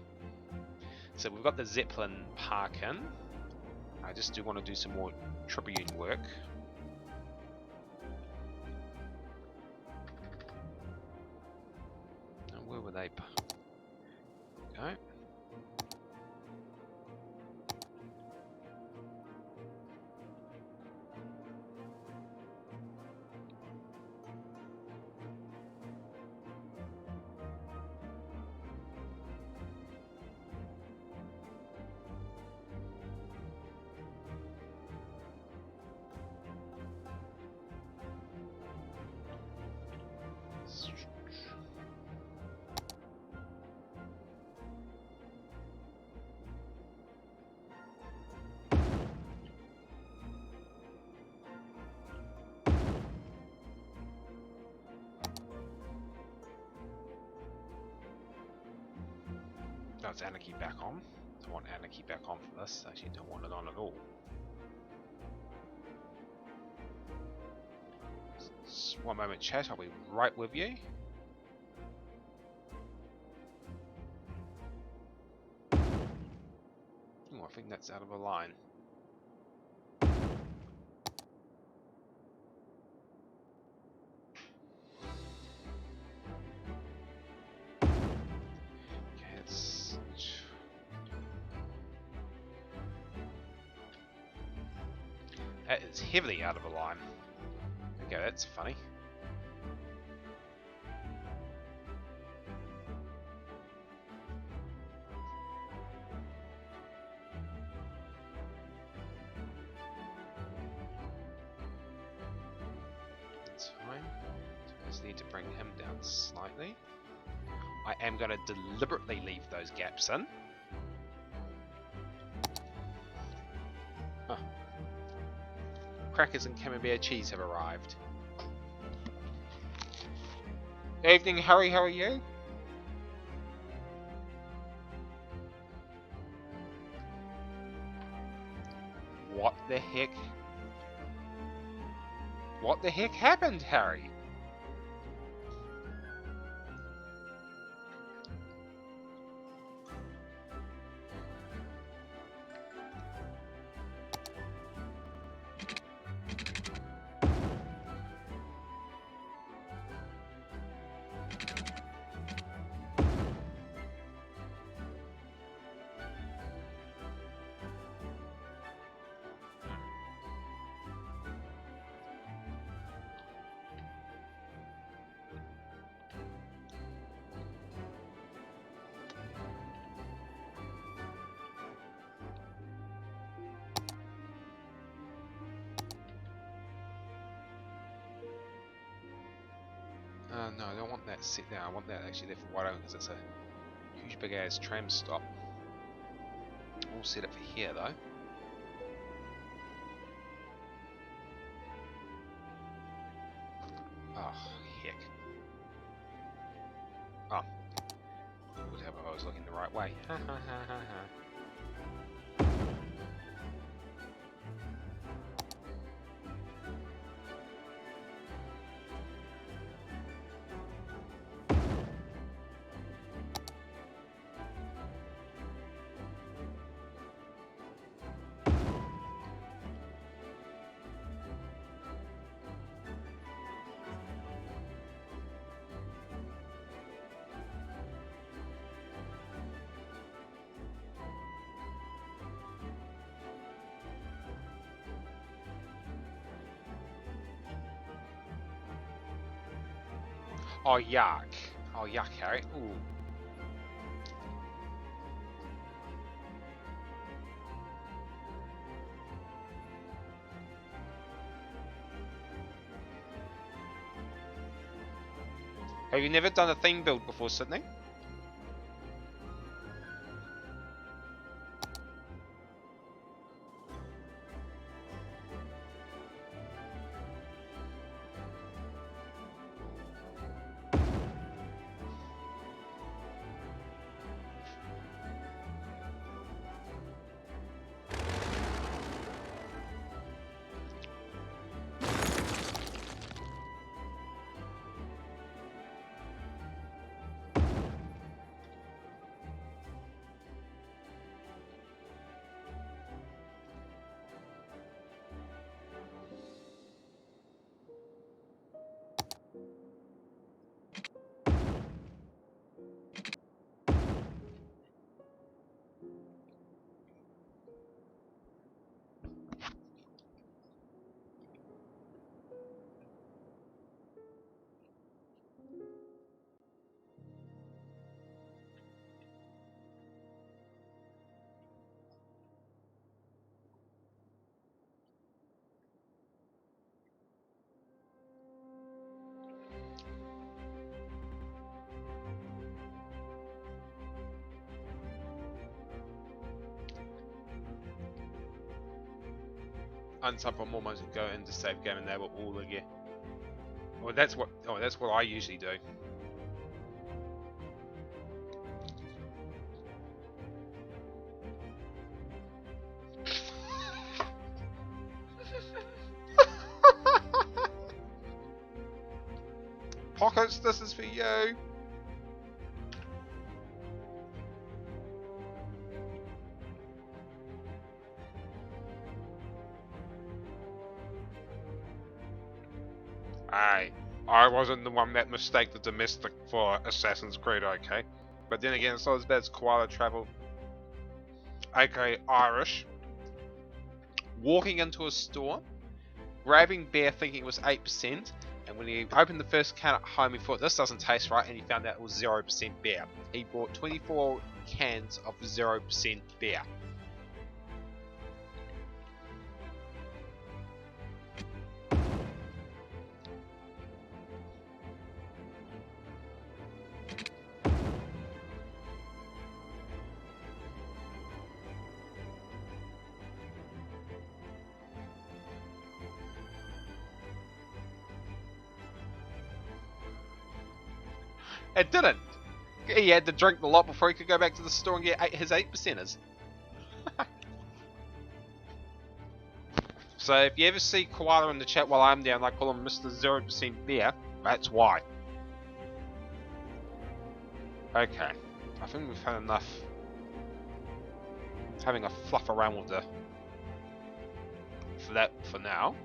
A: So we've got the Zeppelin parking. I just do want to do some more Tribune work. Now where were they? Okay. No, it's anarchy back on. I want anarchy back on for this. Actually, don't want it on at all. Just one moment, chat. I'll be right with you. Oh, I think that's out of a line. Okay, it's... That is heavily out of a line. Okay, that's funny. That's fine. So I just need to bring him down slightly. I am going to deliberately leave those gaps in. Huh. Crackers and Camembert cheese have arrived. Evening, Harry, how are you? What the heck? What the heck happened, Harry? No, I don't want that sit there. I want that actually there for wide open because it's a huge big ass tram stop. All set up for here though. Oh, heck. Oh. Would have if I was looking the right way. Ha ha ha ha ha. Oh, yuck. Oh, yuck, Harry. Ooh. Have you never done a theme build before, Sydney? Unsub for more moments and go into save game and they will all again. Well, that's what. Oh, that's what I usually do. this is for you. Aye, I wasn't the one that mistaked the domestic for Assassin's Creed, okay? But then again, it's not as bad as Koala Travel, aka Irish. Walking into a store, grabbing beer thinking it was 8%, and when he opened the first can at home, he thought this doesn't taste right, and he found out it was 0% beer. He bought 24 cans of 0% beer. It didn't. He had to drink the lot before he could go back to the store and get his 8%ers. So if you ever see Koala in the chat while I'm down, I call him Mr. 0% Beer, that's why. Okay, I think we've had enough having a fluff around with the for now.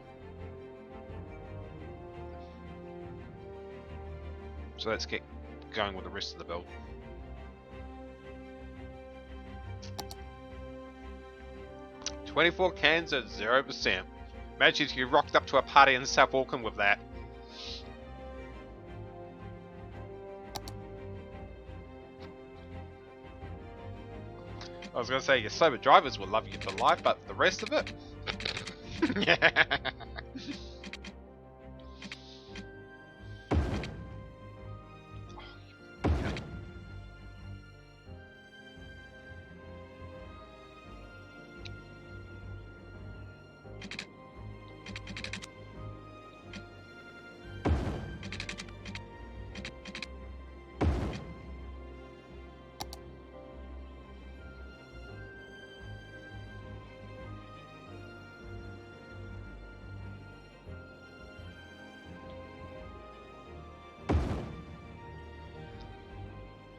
A: So let's get going with the rest of the build. $24 cans at 0%. Imagine if you rocked up to a party in South Auckland with that. I was going to say your sober drivers will love you for life, but the rest of it? Yeah.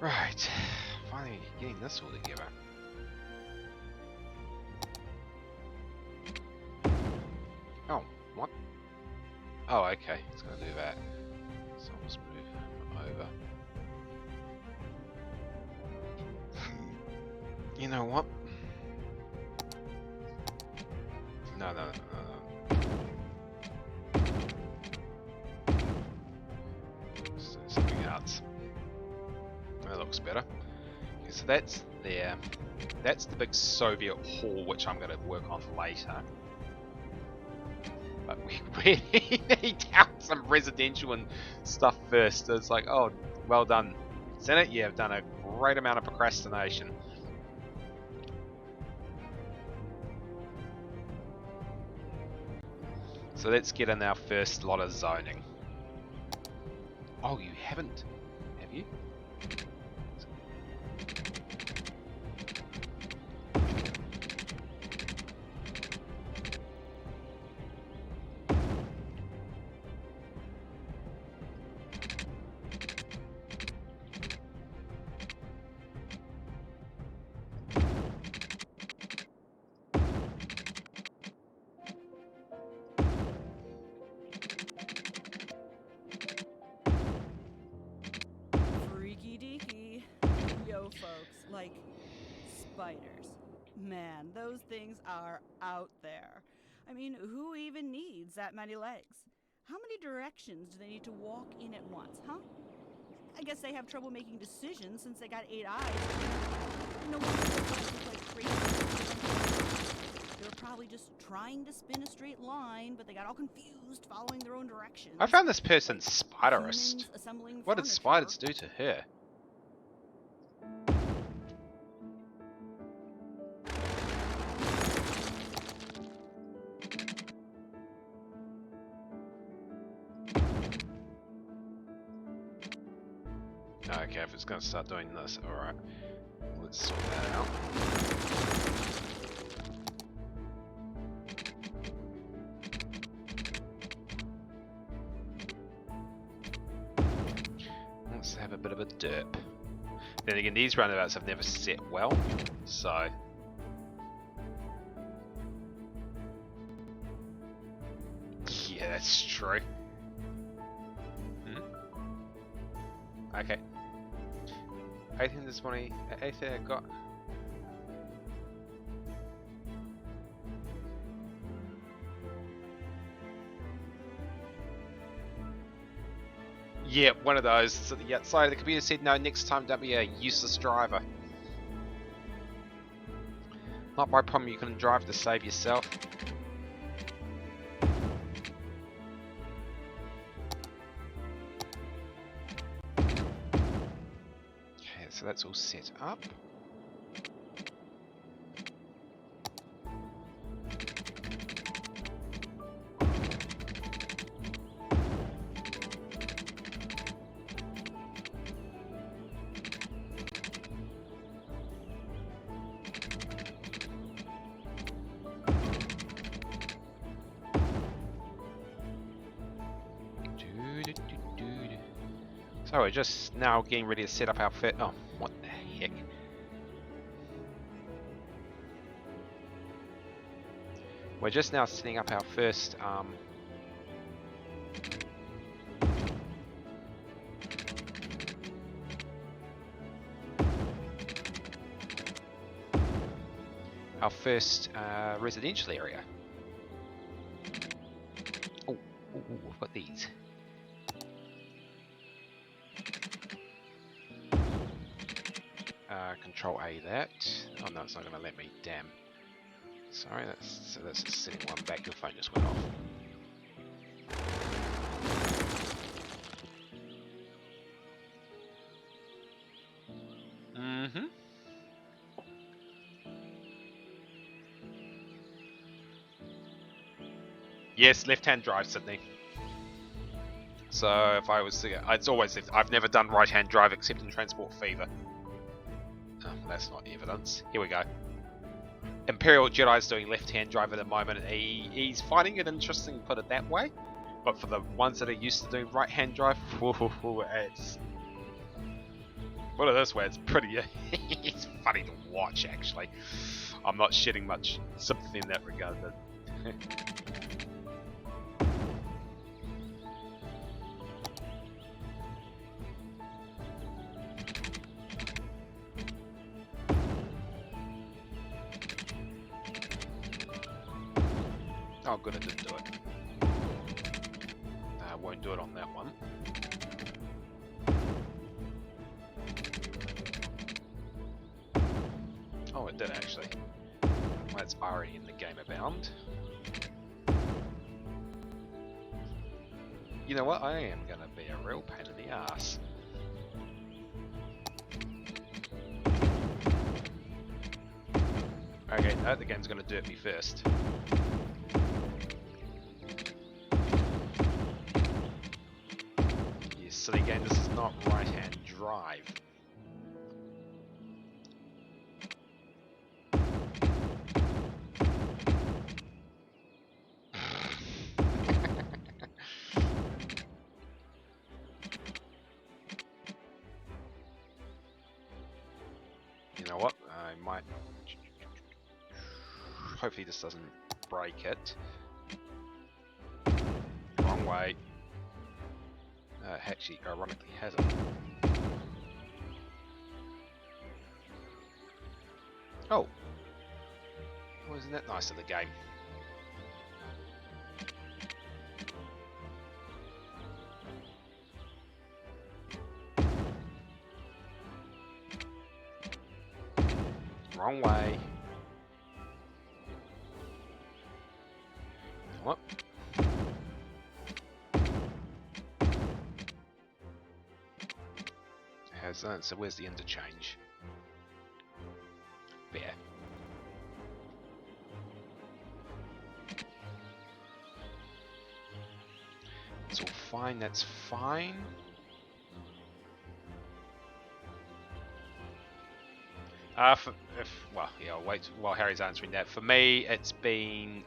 A: Right, finally getting this all together. Oh, what? Oh, okay, it's gonna do that. So I'll just move him over. You know what? No. So something else. That looks better. Okay, so that's there. That's the big Soviet hall, which I'm going to work on later. But we really need out some residential and stuff first. It's like, oh, well done, Senate. You have done a great amount of procrastination. So let's get in our first lot of zoning. Oh, you haven't, have you?
B: Folks, like spiders. Man, those things are out there. I mean, who even needs that many legs? How many directions do they need to walk in at once, huh? I guess they have trouble making decisions since they got 8 eyes. No wonder they look like crazy. They were probably just trying to spin a straight line, but they got all confused following their own directions.
A: I found this person spiderist. What did spiders do to her? Okay, if it's going to start doing this, alright. Let's sort that out. of a derp. Then again, these roundabouts have never set well, so... Yeah, that's true. Okay. Anything this morning, anything I got... Yeah, one of those. So the outside of the computer said, no, next time don't be a useless driver. Not my problem, you can drive to save yourself. Okay, so that's all set up. So we're just now getting ready to set up our fit. Oh, what the heck? We're just now setting up our first residential area. Oh, I've got these. Control A that. Oh no, it's not going to let me. Damn. Sorry, that's just setting one back. Your phone just went off. Yes, left-hand drive, Sydney. So if I was to, it's always. I've never done right-hand drive except in Transport Fever. That's not evidence. Here we go. Imperial Jedi's doing left-hand drive at the moment, and he's finding it interesting, put it that way. But for the ones that are used to doing right-hand drive, it's... Put it this way, it's pretty... it's funny to watch, actually. I'm not shedding much sympathy in that regard, but... Oh, good, I didn't do it. I won't do it on that one. Oh, it did actually. Well, that's already in the game abound. You know what? I am going to be a real pain in the ass. Okay, no, the game's going to dirt me first. Silly game, this is not right-hand drive. You know what? I might... Hopefully this doesn't break it. Wrong way. Actually, ironically, hasn't. Oh, wasn't that nice of the game? Wrong way. What? Has that, so where's the interchange? There. It's all fine, that's fine. Well, yeah, I'll wait while Harry's answering that. For me, it's been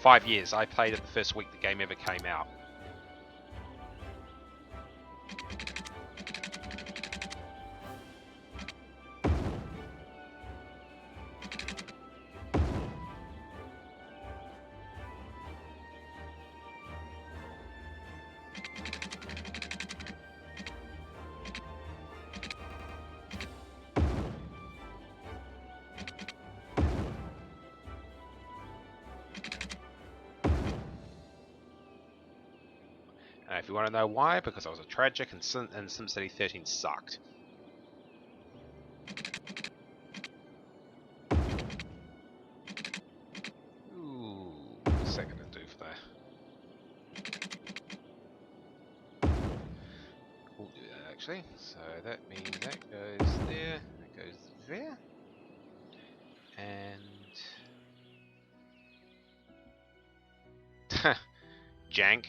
A: 5 years. I played it the first week the game ever came out. If you want to know why, because I was a tragic and SimCity 13 sucked. Ooh, what's that going to do for that? We'll do that actually. So that means that goes there, that goes there, and jank.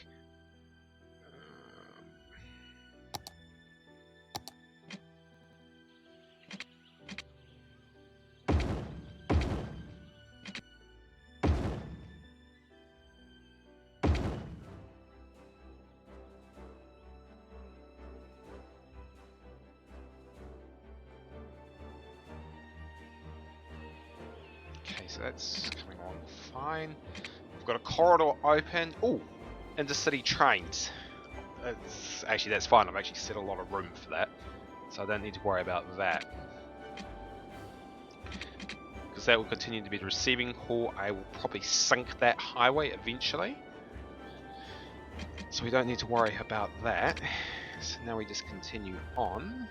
A: Okay, so that's coming along fine. We've got a corridor open. Oh, intercity trains. That's fine. I've actually set a lot of room for that, so I don't need to worry about that. Because that will continue to be the receiving hall. I will probably sink that highway eventually, so we don't need to worry about that. So now we just continue on.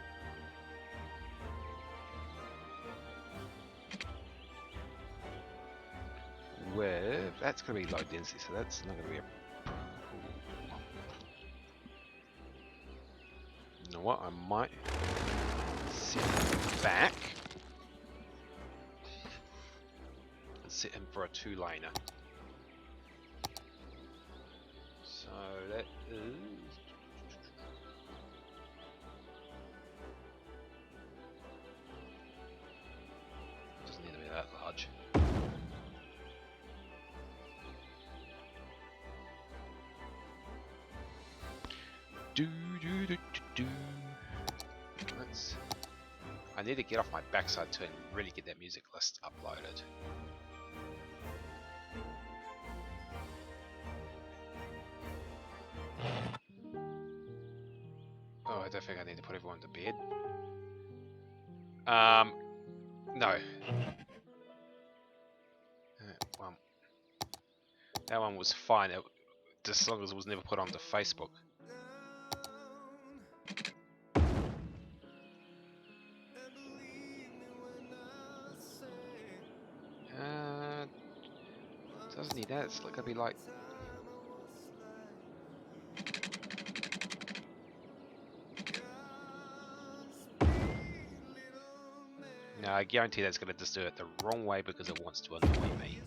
A: With that's going to be low density, so that's not going to be a. You know what? I might set him back and set him for a 2-laner. So that is. Doesn't need to be that large. I need to get off my backside too and really get that music list uploaded. Oh, I don't think I need to put everyone to bed. No. That one was fine, just as long as it was never put onto Facebook. Doesn't need that, it's gonna be like... No, I guarantee that's gonna just do it the wrong way because it wants to annoy me.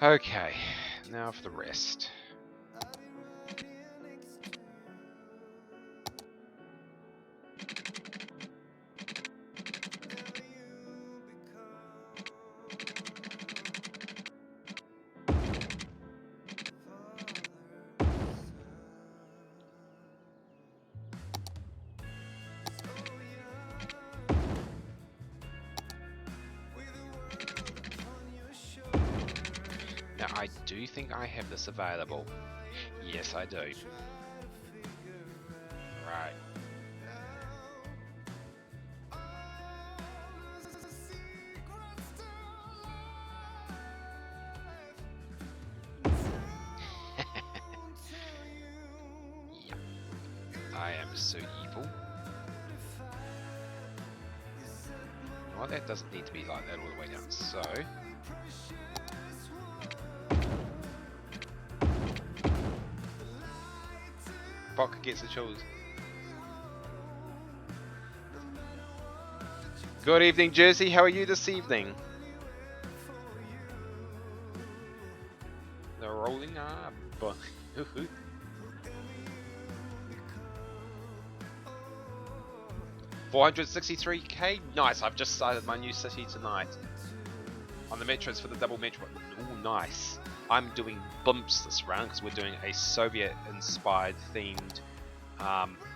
A: Okay, now for the rest. Now, I do think I have this available. Yes, I do. Right. Yep. I am so evil. Well, that doesn't need to be like that all the way down, so... Bok gets the choose. Good evening, Jersey. How are you this evening? people. 463k? Nice, I've just started my new city tonight. On the metros for the double metro. Ooh, nice. I'm doing bumps this round because we're doing a Soviet-inspired themed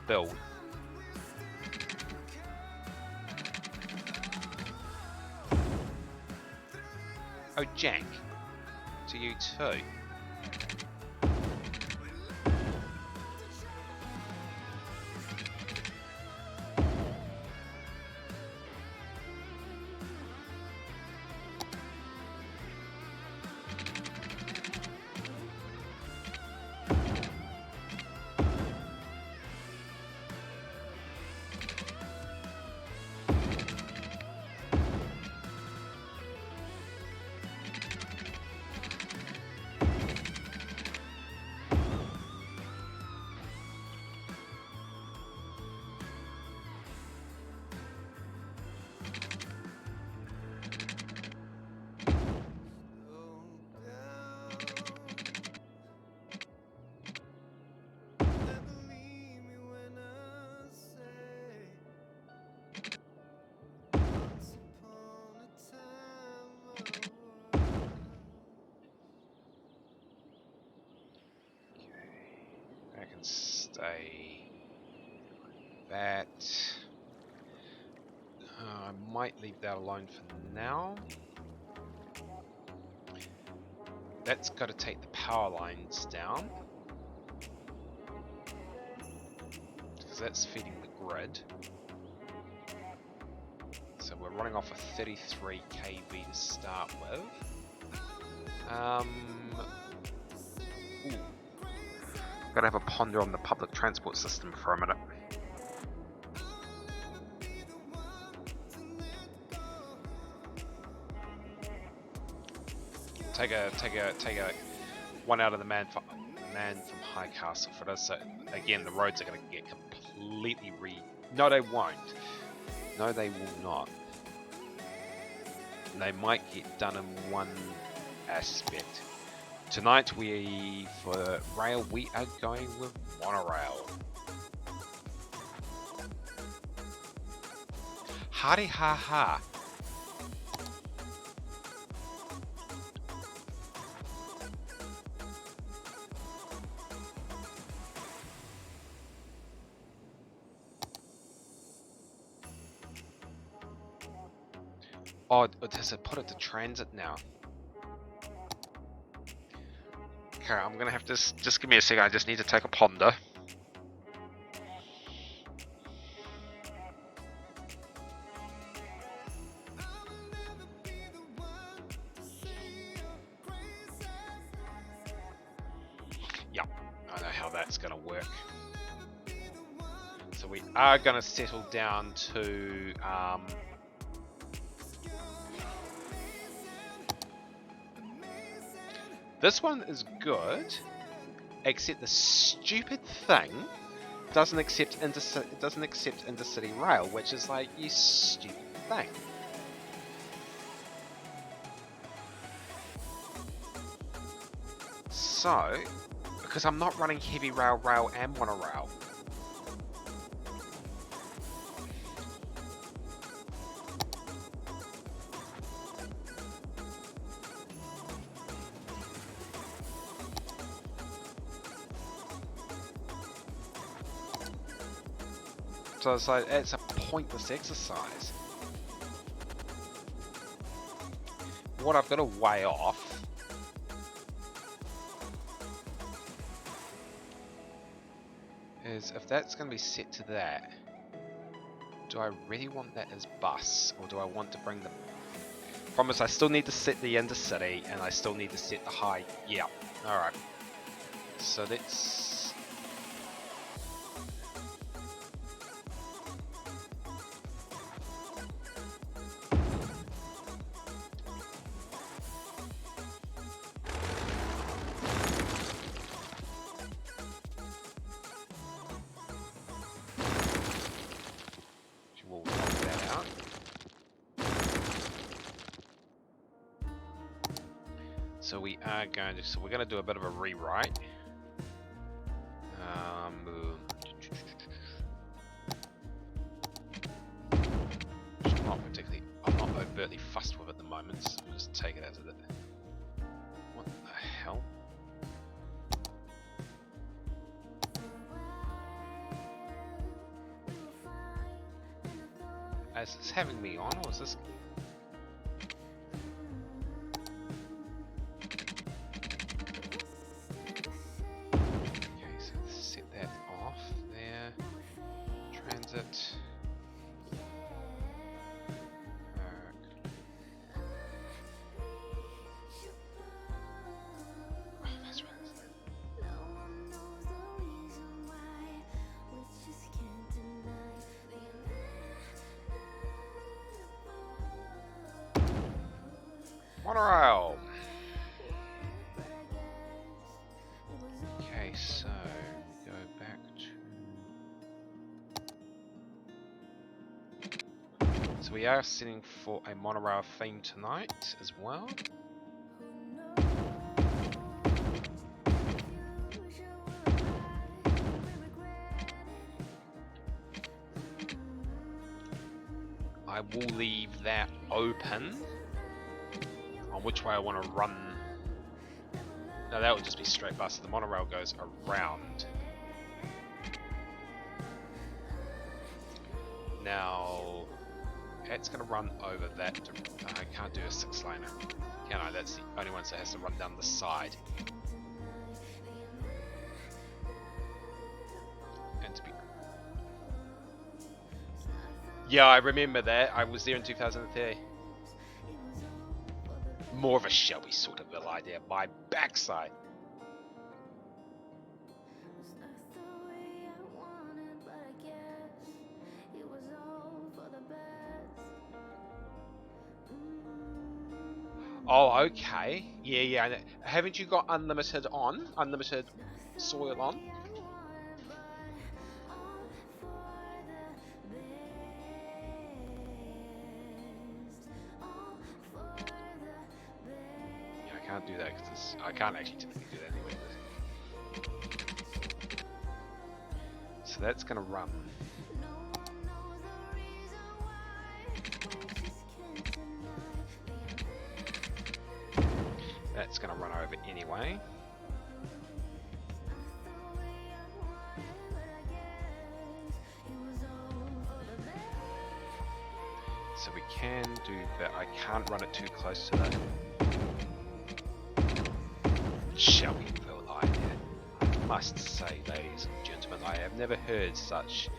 A: build. Oh, Jack. To you too. Stay like that. I might leave that alone for now. That's got to take the power lines down because that's feeding the grid. So we're running off a 33 kV to start with. Ooh. Gotta have a ponder on the public transport system for a minute. Take a one out of the man from High Castle for this. So again, the roads are gonna get completely No, they won't. No, they will not. And they might get done in one aspect. Tonight for rail, we are going with monorail. Hardy ha ha. Oh, does it put it to transit now? Okay, I'm gonna have to just give me a second. I just need to take a ponder. Yep, I know how that's gonna work. So we are gonna settle down to this one is good, except the stupid thing doesn't accept intercity rail, which is like, you stupid thing. So, because I'm not running heavy rail, and monorail. So it's like, it's a pointless exercise. What I've got to weigh off is if that's going to be set to that, do I really want that as bus, or do I want to bring the... Promise, I still need to set the intercity, and I still need to set the high... Yeah, alright. So let's... So we are going to, we're going to do a bit of a rewrite. moment. So we'll just take it as it is. What the hell? Is this having me on, or is this... Okay, so set that off there. Transit. Oh, that's right. Monorail! Okay, so go back to... So we are sitting for a monorail theme tonight as well. I will leave that open on which way I want to run. No, that would just be straight bus. The monorail goes around. Now, it's going to run over that. I can't do a 6-laner, can I? That's the only one that has to run down the side. And to be... Yeah, I remember that. I was there in 2003. More of a Shelby sort of a idea. My backside. Oh, okay. Yeah. Haven't you got unlimited on? Unlimited soil on? I can't do that because I can't actually typically do that anyway. So that's going to run. That's going to run over anyway. So we can do that. I can't run it too close to that. Shelbyville idea. I must say, ladies and gentlemen, I have never heard such.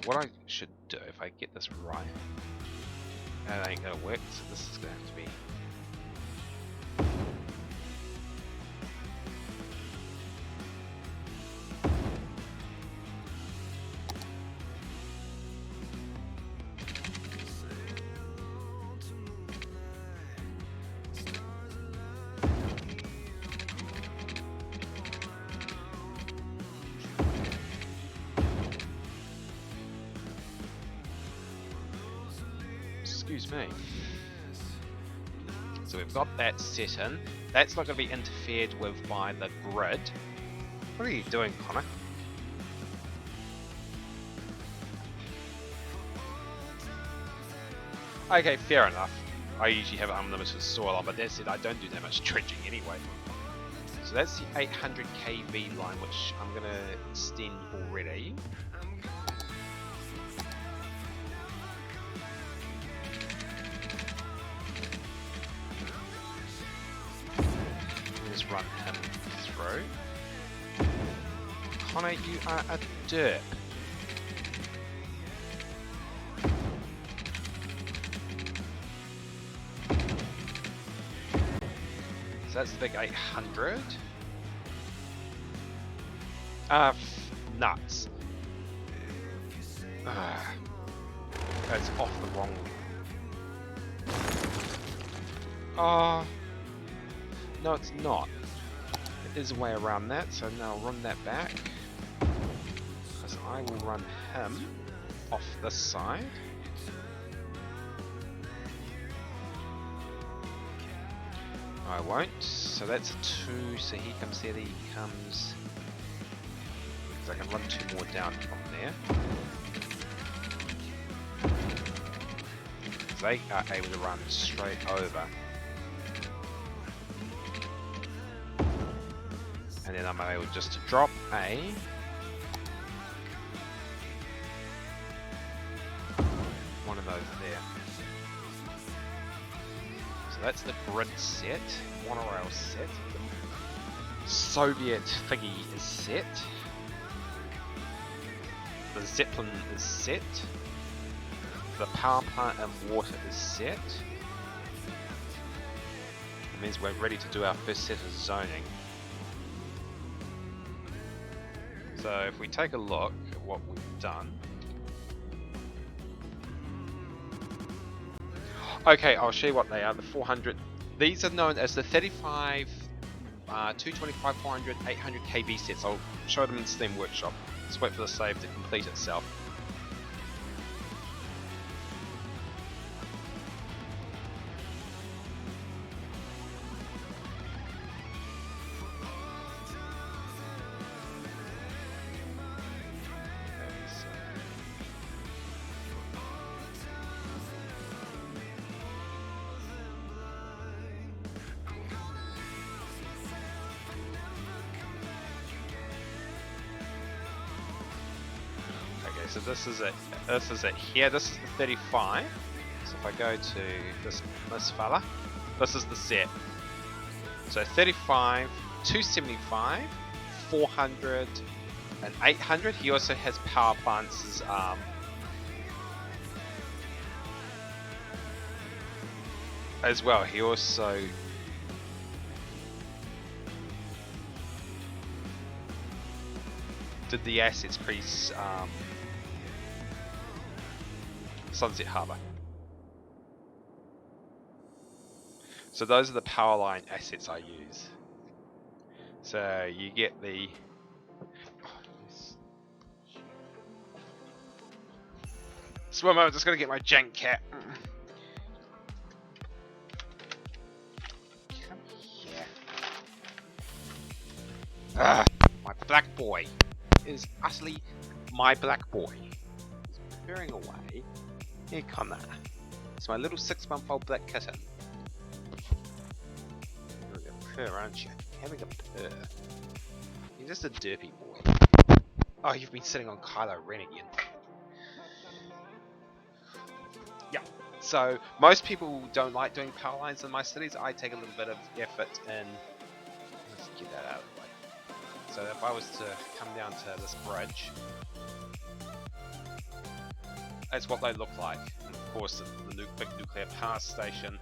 A: What I should do, if I get this right, that ain't gonna work, so this is gonna have to be... Excuse me. So we've got that set in. That's not going to be interfered with by the grid. What are you doing, Connor? Okay, fair enough. I usually have unlimited soil on, but that's it. I don't do that much dredging anyway. So that's the 800 kV line, which I'm going to extend already. Run him through. Connor, you are a derp. So that's the big 800. Nuts. That's off the wrong. Oh, no, it's not. There is a way around that, so now I'll run that back. Because I will run him off this side. I won't, so that's a 2, so he comes there, he comes... Because I can run 2 more down from there. So they are able to run straight over. And then I'm able just to drop a... one of those there. So that's the grid set, monorail set. The Soviet thingy is set. The Zeppelin is set. The power plant and water is set. It means we're ready to do our first set of zoning. So if we take a look at what we've done. Okay, I'll show you what they are. The 400. These are known as the 35, 225, 400, 800 KB sets. I'll show them in Steam Workshop. Let's wait for the save to complete itself. So this is it. This is it here. This is the 35. So if I go to this fella, this is the set. So 35, 275, 400, and 800. He also has power plants as well. He also did the assets pre Sunset Harbour. So those are the power line assets I use. So you get the swimmer. I'm just gonna get my jank cat. Come here. My black boy is utterly my black boy. He's purring away. Here, come there. It's my little 6-month-old black kitten. You're having a purr, aren't you? Having a purr. You're just a derpy boy. Oh, you've been sitting on Kylo Ren again. Yeah. So most people don't like doing power lines in my cities. I take a little bit of effort in. Let's get that out of the way. So if I was to come down to this bridge. That's what they look like. And of course, the big nuclear power station.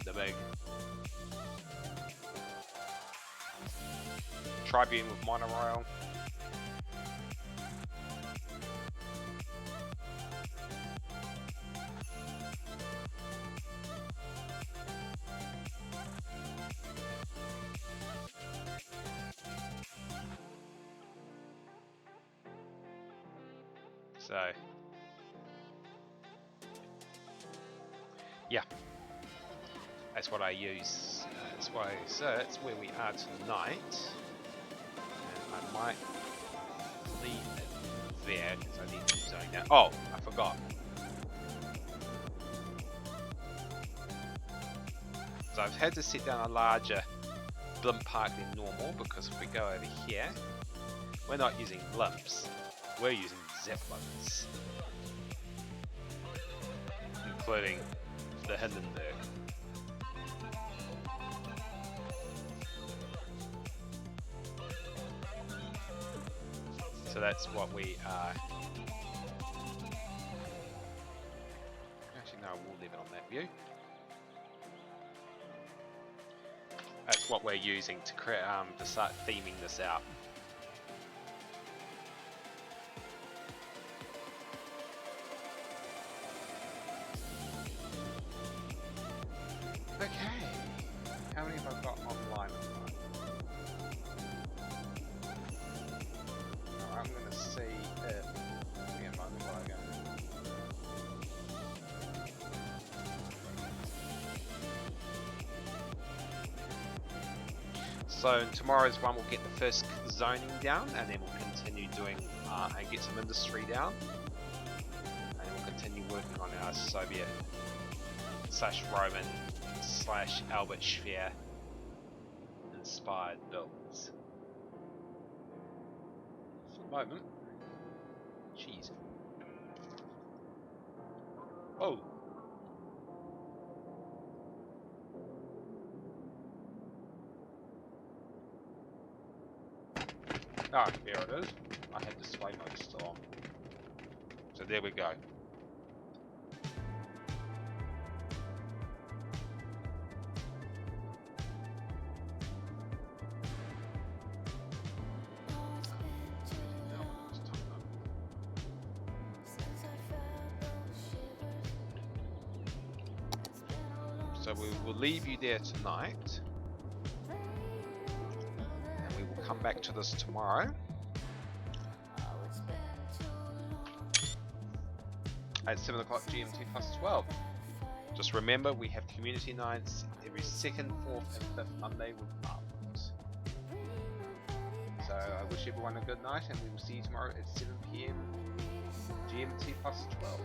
A: The big Tribune with monorail. So, yeah, that's what I use. That's why. So that's where we are tonight, and I might leave it there because I need to zone that. Oh, I forgot. So I've had to sit down a larger blimp park than normal because if we go over here, we're not using blimps. We're using Zeppelins, including the Hindenburg. So that's what we are. Actually, no, we'll leave it on that view. That's what we're using to create to start theming this out. So tomorrow's one we'll get the first zoning down, and then we'll continue doing and get some industry down, and then we'll continue working on our Soviet / Roman / Albert Speer inspired builds. For the moment, jeez. Oh. Ah, there it is. I had the sway mode still on. So there we go. So we will leave you there tonight. And we will come back to this tomorrow. At 7 o'clock GMT plus 12. Just remember, we have community nights every 2nd, 4th and 5th Monday with Parliament. So I wish everyone a good night, and we will see you tomorrow at 7 PM GMT plus 12.